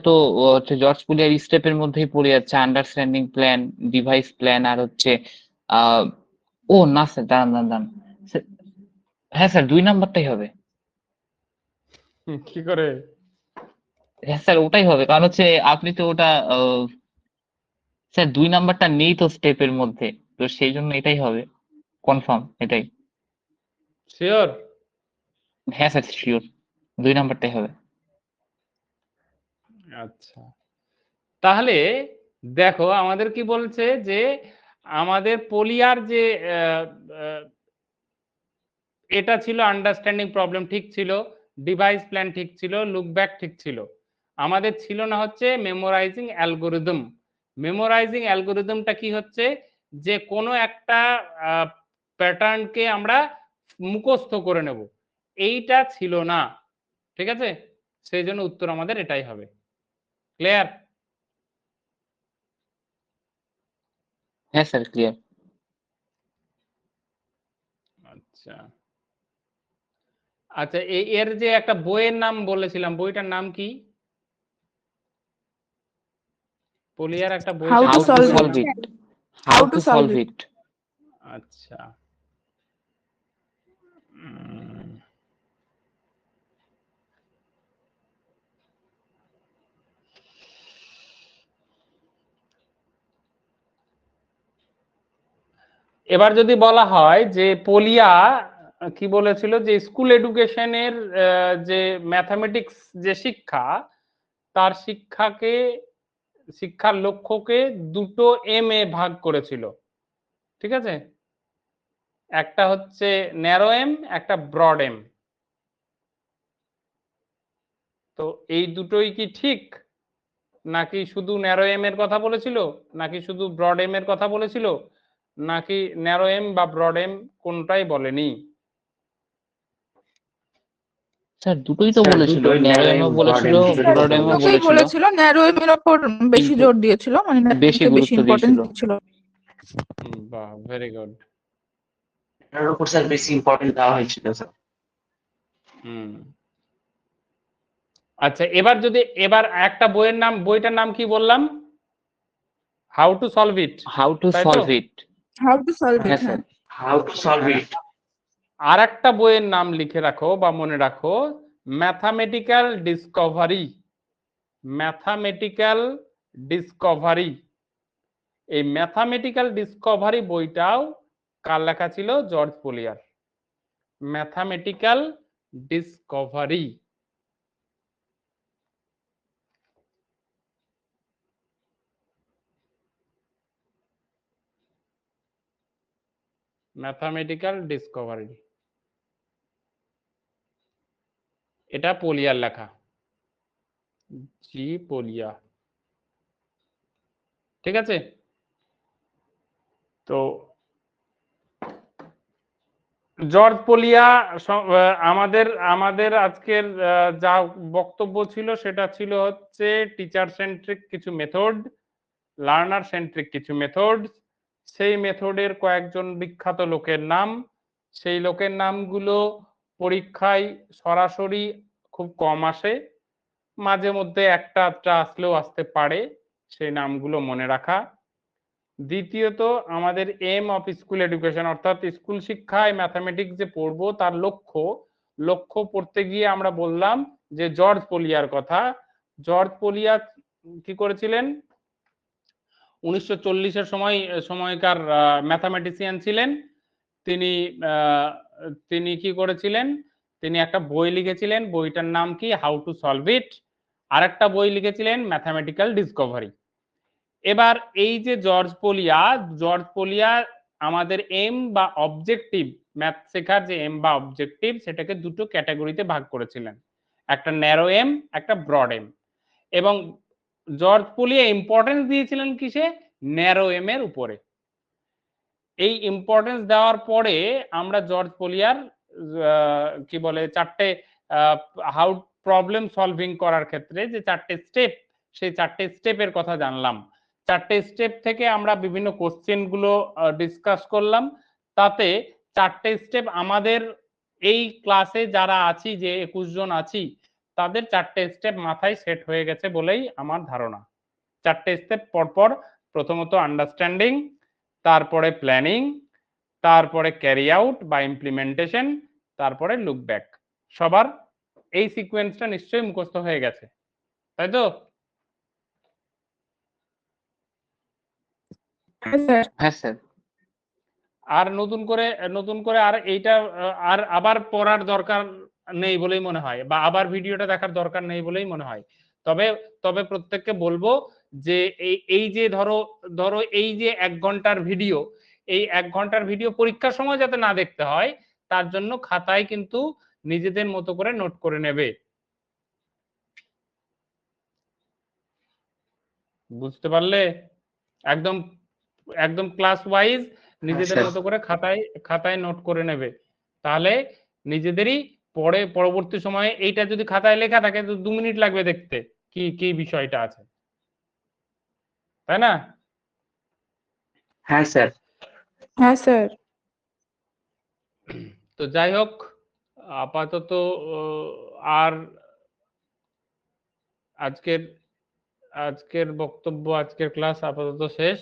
তো হচ্ছে জর্জ পুলিয়ার স্টেপের মধ্যেই পড়ে যাচ্ছে, আন্ডারস্ট্যান্ডিং প্ল্যান, ডিভাইস প্ল্যান, আর হচ্ছে আহ ও না স্যার, দাঁড়ান। স্যার, হ্যাঁ স্যার, 2 নাম্বারটাই হবে। কি করে? হ্যাঁ স্যার, ওটাই হবে, কারণ হচ্ছে আপনি তো ওটা স্যার 2 নাম্বারটা নেই তো স্টেপের মধ্যে, তো সেই জন্য এটাই হবে, কনফার্ম এটাই। শিওর? হ্যাঁ স্যার, শিওর, 2 নাম্বারটাই হবে। আচ্ছা, তাহলে দেখো আমাদের কি বলছে যে আমাদের পোলিয়ার যে এটা ছিল আন্ডারস্ট্যান্ডিং প্রবলেম ঠিক ছিল, ডিভাইস প্ল্যান ঠিক ছিল, লুক ব্যাক ঠিক ছিল, আমাদের ছিল না হচ্ছে মেমোরাইজিং অ্যালগোরিদম। মেমোরাইজিং অ্যালগোরিদমটা কি হচ্ছে যে কোনো একটা প্যাটার্নকে আমরা মুখস্থ করে নেব, এইটা ছিল না, ঠিক আছে? সেই জন্য উত্তর আমাদের এটাই হবে। ক্লিয়ার? হ্যাঁ স্যার, ক্লিয়ার। আচ্ছা আচ্ছা, এর যে একটা বইয়ের নাম বলেছিলাম, বইটার নাম কি? পোলিয়ার একটা বই How ছিল, to how to solve solve it. It, how to solve ইট। আচ্ছা, উম, এবার যদি বলা হয় যে পোলিয়া কি বলেছিল যে স্কুল এডুকেশনের যে ম্যাথামেটিক্স যে শিক্ষা, তার শিক্ষার লক্ষ্যকে দুটো এম এ ভাগ করেছিল, ঠিক আছে? একটা হচ্ছে ন্যারো এম, একটা ব্রড এম। তো এই দুটোই কি ঠিক, নাকি শুধু ন্যারো এম এর কথা বলেছিল, নাকি শুধু ব্রড এম এর কথা বলেছিল, নাকি ন্যারো এম বা ব্রড এম কোনটাই বলেনি? স্যার দুটোই তো স্যার বলেছিল, দুটোই ন্যারো narrow এমও aim, বলেছিল, broad aim দুটোই ব্রড এমও বলেছিল। দুটোই বলেছিল, বলেছিল, ন্যারো এর ওপর বেশি কিন্তু জোর দিয়েছিল, মানে বেশি ন্যারোকে বেশি গুরুত্ব ইম্পর্টেন্স দিয়েছিল। দিয়েছিল। বাহ, ভেরি গুড। এটার উপর স্যার বেশি ইম্পর্টেন্ট দেওয়া হয়েছিল স্যার। হুম। আচ্ছা, এবার একটা বইটার নাম কি বললাম? How to solve it, how to তাই তো? Solve it. How to solve হ্যাঁ it, sir. How to solve it. আর একটা বইয়ের নাম লিখে রাখো বা মনে রাখো, ম্যাথামেটিক্যাল ডিসকভারি। ম্যাথামেটিক্যাল ডিসকভারি, এই ম্যাথামেটিক্যাল ডিসকভারি বইটাও কার লেখা ছিল? জর্জ পোলিয়ার। Mathematical discovery. ম্যাথামেটিক্যাল ডিসকভারি, এটা পোলিয়ার লেখা, জি পোলিয়া। ঠিক আছে? তো জর্জ পোলিয়া আমাদের আজকের যা বক্তব্য ছিল সেটা ছিল হচ্ছে টিচার সেন্ট্রিক কিছু মেথড, লার্নার সেন্ট্রিক কিছু মেথড, সেই মেথডের কয়েকজন বিখ্যাত লোকের নাম, সেই লোকের নামগুলো পরীক্ষায় সরাসরি খুব কম আসে, মাঝে মধ্যে একটা আধটা আসলেও আসতে পারে, সেই নামগুলো মনে রাখা। দ্বিতীয়ত, আমাদের এম অফ স্কুল এডুকেশন, অর্থাৎ স্কুল শিক্ষায় ম্যাথামেটিক্স যে পড়বো তার লক্ষ্য পড়তে গিয়ে আমরা বললাম যে জর্জ পোলিয়ার কথা। জর্জ পোলিয়া কি করেছিলেন? 1940-এর সময়কার ম্যাথামেটিশিয়ান ছিলেন। তিনি কি করেছিলেন? তিনি একটা বই লিখেছিলেন, বইটার নাম কি? How to solve it. আর একটা বই লিখেছিলেন ম্যাথামেটিক্যাল ডিসকভারি। এবার এই যে জর্জ পোলিয়া আমাদের এম বা অবজেক্টিভ, ম্যাথ শেখার যে এম বা অবজেক্টিভ, সেটাকে দুটো ক্যাটাগরিতে ভাগ করেছিলেন, একটা ন্যারো এম, একটা ব্রড এম। এবং জর্জ পোলিয়া ইম্পর্টেন্স দিয়েছিলেন কিসে? ন্যারো এম এর উপরে। এই ইম্পর্টেন্স দেওয়ার পরে আমরা জর্জ পোলিয়ার কি বলে চারটে হাউ প্রবলেম সলভিং করার ক্ষেত্রে যে চারটে স্টেপ, সেই চারটে স্টেপের কথা জানলাম। চারটে স্টেপ থেকে আমরা বিভিন্ন কোশ্চেন গুলো ডিসকাস করলাম। তাতে চারটে স্টেপ আমাদের এই ক্লাসে যারা আছি, যে 21 জন আছি, তাদের চারটে স্টেপ মাথায় সেট হয়ে গেছে বলেই আমার ধারণা। চারটে স্টেপ পরপর, প্রথমত আন্ডারস্ট্যান্ডিং, তারপরে প্ল্যানিং, তারপরে ক্যারি আউট বা ইমপ্লিমেন্টেশন, তারপরে লুক ব্যাক। সবার এই সিকোয়েন্সটা নিশ্চয়ই মুখস্থ হয়ে গেছে, তাই তো? হ্যাঁ স্যার। হ্যাঁ স্যার। আর নতুন করে আর এইটা আর আবার পড়ার দরকার নেই বলেই মনে হয়, বা আবার ভিডিওটা দেখার দরকার নেই বলেই মনে হয়। তবে প্রত্যেককে বলবো যে এই যে ধরো এই যে 1 ঘন্টার ভিডিও, এই 1 ঘন্টার ভিডিও পরীক্ষার সময় যাতে না দেখতে হয়, তার জন্য খাতায় কিন্তু নিজেদের মতো করে নোট করে নেবে। বুঝতে পারলে? একদম একদম ক্লাস ওয়াইজ নিজেদের স্যার। মতো করে খাতায় নোট করে নেবে। তাহলে নিজেদেরই পরবর্তী সময়ে এইটা যদি খাতায় লেখা থাকে তো 2 মিনিট লাগবে দেখতে কি কি বিষয়টা আছে, তাই না? হ্যাঁ স্যার। হ্যাঁ স্যার। তো যাই হোক, আপাতত আর আজকের বক্তব্য, আজকের ক্লাস আপাতত শেষ।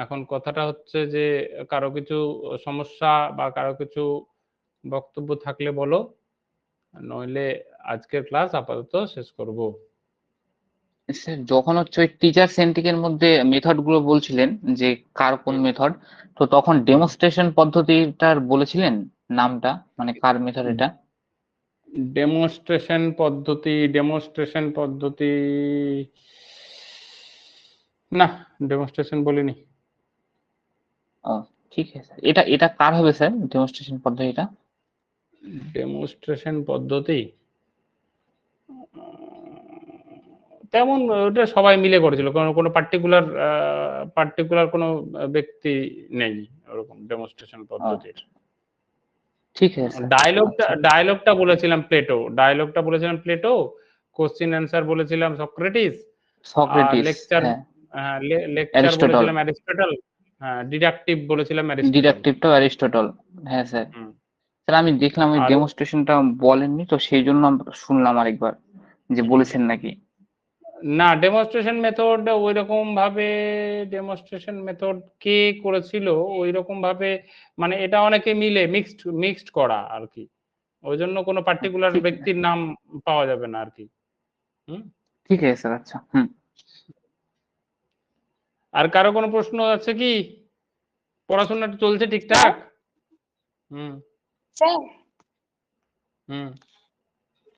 এখন কথাটা হচ্ছে যে কারো কিছু সমস্যা বা কারো কিছু বক্তব্য থাকলে বলো, নইলে আজকের ক্লাস আপাতত শেষ করব। স্যার যখন হচ্ছে ওই টিচার সেন্ট্রিক এর মধ্যে মেথড গুলো বলছিলেন যে কার কোন মেথড, তো তখন ডেমোস্ট্রেশন পদ্ধতিটার বলেছিলেন নামটা, মানে কার মেথড এটা? ডেমোস্ট্রেশন পদ্ধতি না, ডেমোস্ট্রেশন বলিনি। ও ঠিক আছে স্যার। এটা এটা কার হবে স্যার ডেমোস্ট্রেশন পদ্ধতিটা? ডেমোস্ট্রেশন পদ্ধতি তেমন ওটা সবাই মিলে করেছিল, কোনো পার্টিকুলার কোনো ব্যক্তি নেই ওরকম ডেমনস্ট্রেশন পদ্ধতির। ঠিক আছে স্যার। ডায়লগটা বলেছিলাম প্লেটো, কোশ্চেন অ্যান্সার বলেছিলাম সক্রেটিস, আর সক্রেটিস, লেকচার হ্যাঁ, লেকচার অ্যারিস্টটল, বলেছিলাম অ্যারিস্টটল, হ্যাঁ ডিডাকটিভ বলেছিলাম অ্যারিস্টটল। ডিডাকটিভটাও অ্যারিস্টটল। হ্যাঁ স্যার। হুম। স্যার আমি দেখলাম ওই আর ডেমনস্ট্রেশনটা বলেননি তো, সেই জন্য শুনলাম আরেকবার যে বলেছেন নাকি। না, ডেমনস্ট্রেশন মেথড কে করেছিল ওই রকম ভাবে, মানে এটা অনেকে মিলে মিক্সড করা আর কি, ওই জন্য কোনো পার্টিকুলার ঠিক আছে, ব্যক্তির নাম পাওয়া যাবে না আর কি। হুম। ঠিক আছে স্যার। আচ্ছা, আর কারো কোনো প্রশ্ন আছে কি? পড়াশোনা চলছে ঠিকঠাক? হুম স্যার হুম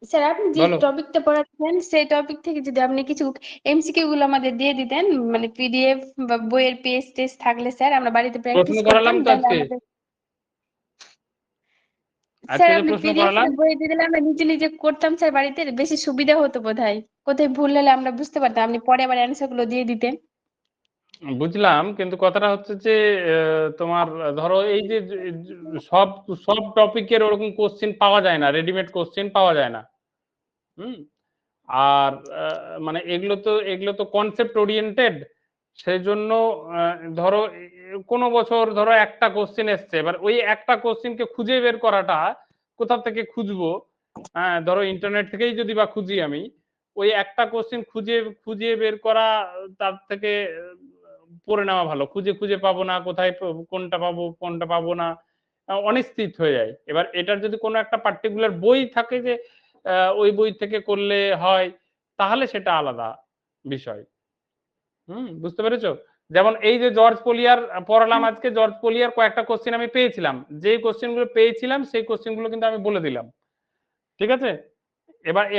স্যার আপনি যে বলো। টপিকটা পড়াচ্ছেন সেই টপিক থেকে যদি আপনি কিছু এমসিকিউ গুলো আমাদের দিয়ে দিতেন, মানে পিডিএফ বা বইয়ের পেজ টেস্ট থাকলে স্যার আমরা বাড়িতে প্রশ্ন প্র্যাকটিস করালাম করতাম, তো তাহলে আজকে, আমাদের আজকে স্যার যে আপনি প্রশ্ন পিডিএফ করালাম, বই দিয়ে দিলে আমরা নিজে নিজে করতাম স্যার, বাড়িতে বেশি সুবিধা হতো বোধহয়। কোথায় ভুল হলে আমরা বুঝতে পারতাম, আপনি পরে আবার অ্যান্সার গুলো দিয়ে দিতেন। বুঝলাম, কিন্তু কথাটা হচ্ছে যে তোমার ধরো এই যে সব সব টপিকের ওরকম কোশ্চেন পাওয়া যায় না, রেডিমেড কোশ্চেন পাওয়া যায় না। হুম। আর মানে এগুলো তো কনসেপ্ট ওরিয়েন্টেড, সেই জন্য ধরো কোনো বছর ধরো একটা কোশ্চেন এসছে, এবার ওই একটা কোশ্চেনকে খুঁজে বের করাটা কোথা থেকে খুঁজবো, হ্যাঁ ধরো ইন্টারনেট থেকেই যদি বা খুঁজি আমি, ওই একটা কোশ্চেন খুঁজে বের করা, তার থেকে পড়ে নেওয়া ভালো। খুঁজে খুঁজে পাবো না, কোথায় কোনটা পাবো না, অনিশ্চিত হয়ে যায়। এবার এটার যদি কোনো একটা পার্টিকুলার বই থাকে যে ওই বই থেকে করলে হয়, তাহলে সেটা আলাদা বিষয়। বুঝতে পেরেছো? যেমন এই যে জর্জ পলিয়ার পড়ালাম আজকে, জর্জ পলিয়ার কয়েকটা কোশ্চেন আমি পেয়েছিলাম, যেই কোশ্চেন গুলো পেয়েছিলাম সেই কোশ্চেন গুলো কিন্তু আমি বলে দিলাম, ঠিক আছে?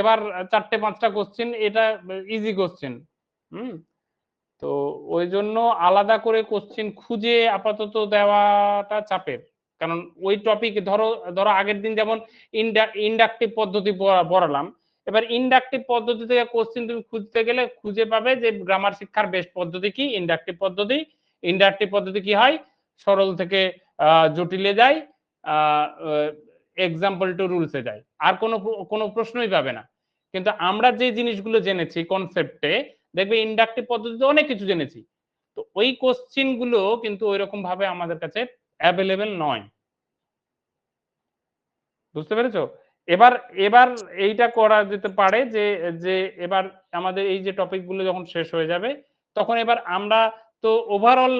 এবার 4-5টা কোশ্চেন, এটা ইজি কোশ্চেন। হুম। তো ওই জন্য আলাদা করে কোশ্চেন খুঁজে আপাতত দেওয়াটা চাপের, কারণ ওই টপিক ধরো ধরো আগের দিন যেমন ইন্ডাকটিভ পদ্ধতি পড়ালাম, এবার ইন্ডাকটিভ পদ্ধতি থেকে কোশ্চেন তুমি খুঁজতে গেলে খুঁজে পাবে যে গ্রামার শিক্ষার বেস্ট পদ্ধতি কি ইন্ডাকটিভ পদ্ধতি কি হয়, সরল থেকে জটিলে যায়, এক্সাম্পল টু রুলসে যায়, আর কোনো প্রশ্নই পাবে না। কিন্তু আমরা যে জিনিসগুলো জেনেছি কনসেপ্টে, দেখবে ইন্ডাকটিভ পদ্ধতিতে অনেক কিছু জেনেছি, তো ওই কোশ্চেন গুলো কিন্তু ওইরকম ভাবে আমাদের কাছে অ্যাভেলেবেল নয়। বুঝতে পেরেছো? এবার এবার এইটা করা যেতে পারে যে যে এবার আমাদের এই যে টপিক গুলো যখন শেষ হয়ে যাবে, তখন এবার আমরা তো ওভারঅল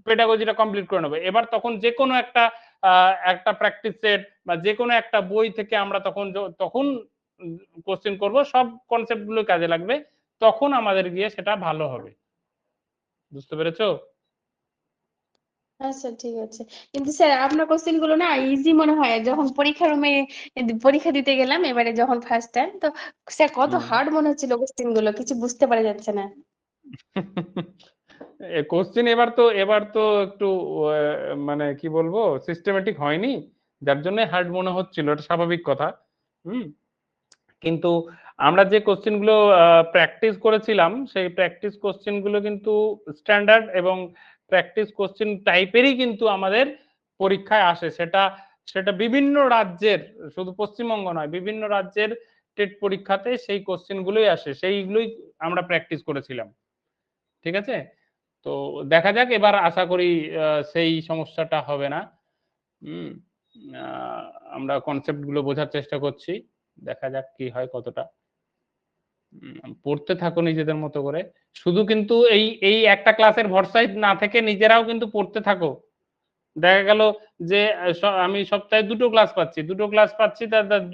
পেডাগজিটা কমপ্লিট করে নেবো। এবার তখন যে কোনো একটা প্র্যাকটিস সেট বা যে কোনো একটা বই থেকে আমরা তখন কোশ্চেন করব, সব কনসেপ্ট গুলো কাজে লাগবে, তখন আমাদের গিয়ে সেটা ভালো হবে। বুঝতে পেরেছো? আচ্ছা ঠিক আছে, কিন্তু স্যার আপনার কোশ্চেন গুলো না ইজি মনে হয়। যখন পরীক্ষার রুমে পরীক্ষা দিতে গেলাম এবারে যখন ফার্স্ট টাইম, তো স্যার কত হার্ড মনে হচ্ছিল কোশ্চেন গুলো, কিছু বুঝতে পারা যাচ্ছে না। কোশ্চেন এবার তো একটু মানে কি বলবো, সিস্টেমেটিক হয়নি, যার জন্য হার্ড মনে হচ্ছিল, এটা স্বাভাবিক কথা। হুম। কিন্তু আমরা যে কোশ্চেন গুলো প্র্যাকটিস করেছিলাম, সেই প্র্যাকটিস কোশ্চেন গুলো কিন্তু স্ট্যান্ডার্ড এবং প্র্যাকটিস কোশ্চেন টাইপেরই কিন্তু আমাদের পরীক্ষায় আসে। সেটা সেটা বিভিন্ন রাজ্যের, শুধু পশ্চিমবঙ্গ নয়, বিভিন্ন রাজ্যের টেট পরীক্ষাতে সেই কোশ্চেন গুলোই আসে, সেইগুলোই আমরা প্র্যাকটিস করেছিলাম। ঠিক আছে? তো দেখা যাক, এবার আশা করি সেই সমস্যাটা হবে না। হুম। আমরা কনসেপ্ট গুলো বোঝার চেষ্টা করছি, দেখা যাক কি হয় কতটা। পড়তে থাকো নিজেদের মতো করে, শুধু কিন্তু এই এই একটা ক্লাসের ভরসায় না থেকে নিজেরাও কিন্তু পড়তে থাকো। দেখা গেল যে আমি সপ্তাহে দুটো ক্লাস পাচ্ছি,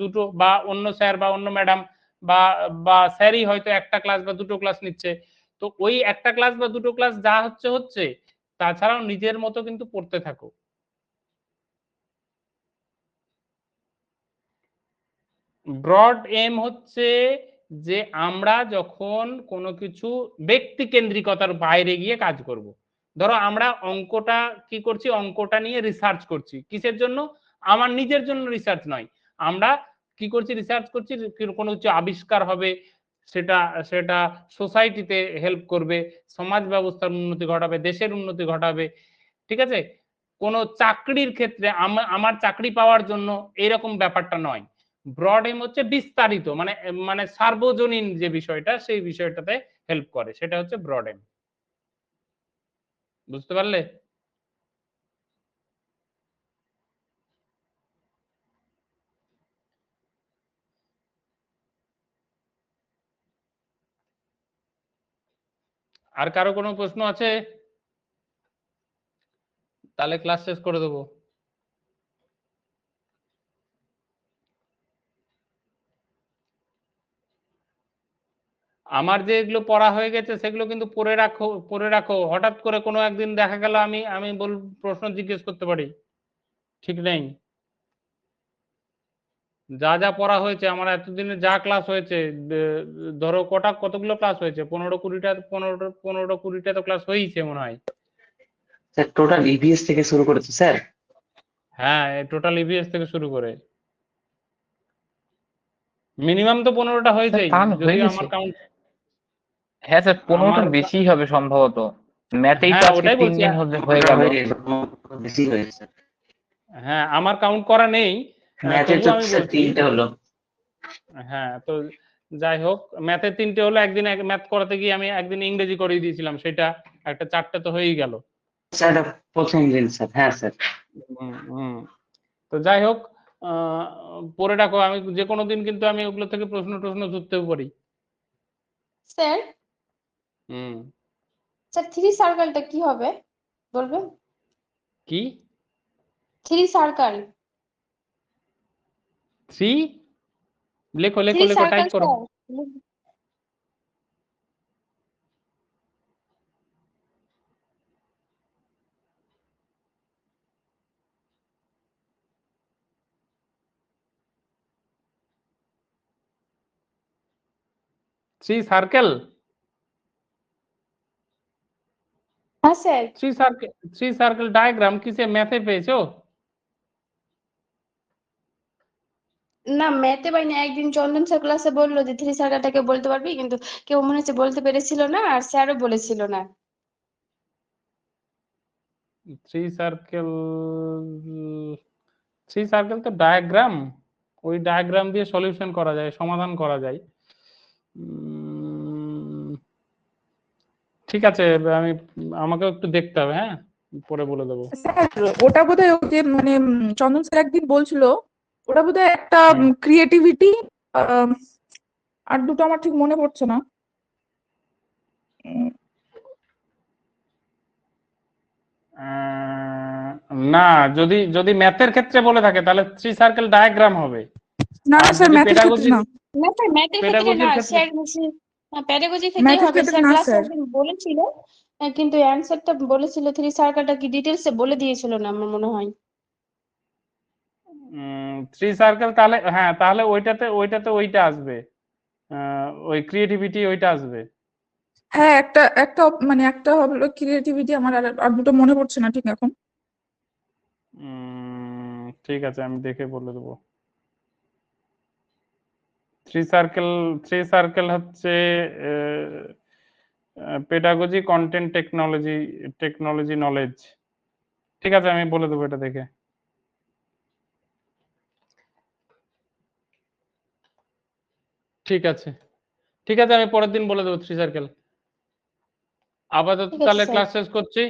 দুটো বা অন্য স্যার বা অন্য ম্যাডাম বা বা স্যারই হয়তো একটা ক্লাস বা দুটো ক্লাস নিচ্ছে, তো ওই একটা ক্লাস বা দুটো ক্লাস যা হচ্ছে, তাছাড়াও নিজের মতো কিন্তু পড়তে থাকো। ব্রড এম হচ্ছে যে আমরা যখন কোনো কিছু ব্যক্তি কেন্দ্রিকতার বাইরে গিয়ে কাজ করব। ধরো আমরা অঙ্কটা কি করছি, অঙ্কটা নিয়ে রিসার্চ করছি, কিসের জন্য? আমার নিজের জন্য রিসার্চ নয়, আমরা কি করছি, রিসার্চ করছি কোনো কিছু আবিষ্কার হবে, সেটা সেটা সোসাইটিতে হেল্প করবে, সমাজ ব্যবস্থার উন্নতি ঘটাবে, দেশের উন্নতি ঘটাবে। ঠিক আছে? কোনো চাকরির ক্ষেত্রে আমার চাকরি পাওয়ার জন্য এরকম ব্যাপারটা নয়। ব্রড এম হচ্ছে বিস্তারিত, মানে মানে সার্বজনীন যে বিষয়টা, সেই বিষয়টাতে হেল্প করে, সেটা হচ্ছে ব্রড এম। বুঝতে পারলে? আর কারো কোনো প্রশ্ন আছে? তাহলে ক্লাস শেষ করে দেবো। আমার যে এগুলো পড়া হয়ে গেছে সেগুলো কিন্তু পড়ে রাখো। হঠাৎ করে কোনো একদিন দেখা গেল আমি আমি প্রশ্ন জিজ্ঞেস করতে পারি, ঠিক নেই। যা যা পড়া হয়েছে আমার এতদিনে, যা ক্লাস হয়েছে, ধরো কতগুলো ক্লাস হয়েছে, 15-20টা তো ক্লাস হয়েছে মনে হয়। স্যার টোটাল ইভিএস থেকে শুরু করেছে স্যার। হ্যাঁ, টোটাল ইভিএস থেকে শুরু করে মিনিমাম তো 15টা হয়েছেই, তাহলে হয়ে যদিও গেছে। আমার কাউন্ট। হ্যাঁ স্যার, 15টার বেশিই হবে সম্ভবত। ম্যাথেই তো হ্যাঁ, আজকে ওটাই 3 বলছি। দিন হয়ে গেল। বেশি হয়েছে। হ্যাঁ, আমার কাউন্ট করা নেই, ম্যাথে তবু তো আমি স্যার বলছি। 3টে হলো। হ্যাঁ, তো যাই হোক, ম্যাথে 3টে হলো। একদিন ম্যাথ করাতে গিয়ে আমি একদিন ইংরেজি করিয়ে দিয়েছিলাম, সেটা একটা 4টে তো হয়েই গেল। স্যার এটা প্রথম দিন স্যার। হ্যাঁ স্যার। তো যাই হোক, পড়ে রাখো। আমি যে কোনো দিন কিন্তু আমি ওগুলো থেকে প্রশ্ন ধরতেও পারি। স্যার, হুম। স্যার 3 সার্কেলটা কি হবে বলবেন? কি 3 সার্কেল, 3? লেখো 3 টাইপ সার্কেল করো। স্যার। 3 সার্কেল? হ্যাঁ স্যার। 3 সার্কেল ডায়াগ্রাম কিসে, ম্যাথে পেয়েছো? না, ম্যাথে পাইনি। একদিন চন্দন স্যার ক্লাসে বললো যে 3 সার্কেলটাকে বলতে পারবি, কিন্তু কেউ মনে হচ্ছে বলতে পেরেছিল না, আর স্যারও বলেছিল না। 3 সার্কেল, 3 সার্কেল তো ডায়াগ্রাম, ওই ডায়াগ্রাম দিয়ে সলিউশন করা যায়, সমাধান করা যায়। ঠিক আছে, আমাকেও একটু দেখতে হবে। হ্যাঁ, পরে বলে দেবো। স্যার ওটা বোধহয় ওই যে মানে চন্দন স্যার একদিন বলছিল, ওটা বোধহয় একটা ক্রিয়েটিভিটি, আর দুটো আমার ঠিক মনে পড়ছে না। না, যদি ম্যাথের ক্ষেত্রে বলে থাকে তাহলে 3 সার্কেল ডায়াগ্রাম হবে। না আর না স্যার, যদি ম্যাথের ক্ষেত্রে পেডাগজি, না। না স্যার, ম্যাথের ক্ষেত্রে না পেডাগজির ক্ষেত্রে, স্যার, প্যাডাগজির ক্ষেত্রেই ম্যাথের হবে ক্ষেত্রে স্যার। না ক্লাসে স্যার। একদিন বলেছিল, কিন্তু অ্যান্সারটা বলেছিল 3 সার্কেলটা কি ডিটেলসে বলে দিয়েছিল না আমার মনে হয়। 3 সার্কেল, তাহলে হ্যাঁ, তাহলে ওইটাতে ওইটা আসবে, ওই ক্রিয়েটিভিটি ওইটা আসবে। হ্যাঁ, একটা একটা মানে একটা হলো ক্রিয়েটিভিটি, আমার আর দুটো মনে পড়ছে না ঠিক এখন। ঠিক আছে, আমি দেখে বলে দেবো। 3 সার্কেল হচ্ছে পেডাগজি, কন্টেন্ট, টেকনোলজি, নলেজ। ঠিক আছে, আমি বলে দেবো এটা দেখে। ঠিক আছে, আমি পরের দিন বলে দেবো 3 সার্কেল। আপাতত ঠিক আছে তাহলে স্যার। ক্লাস শেষ করছি।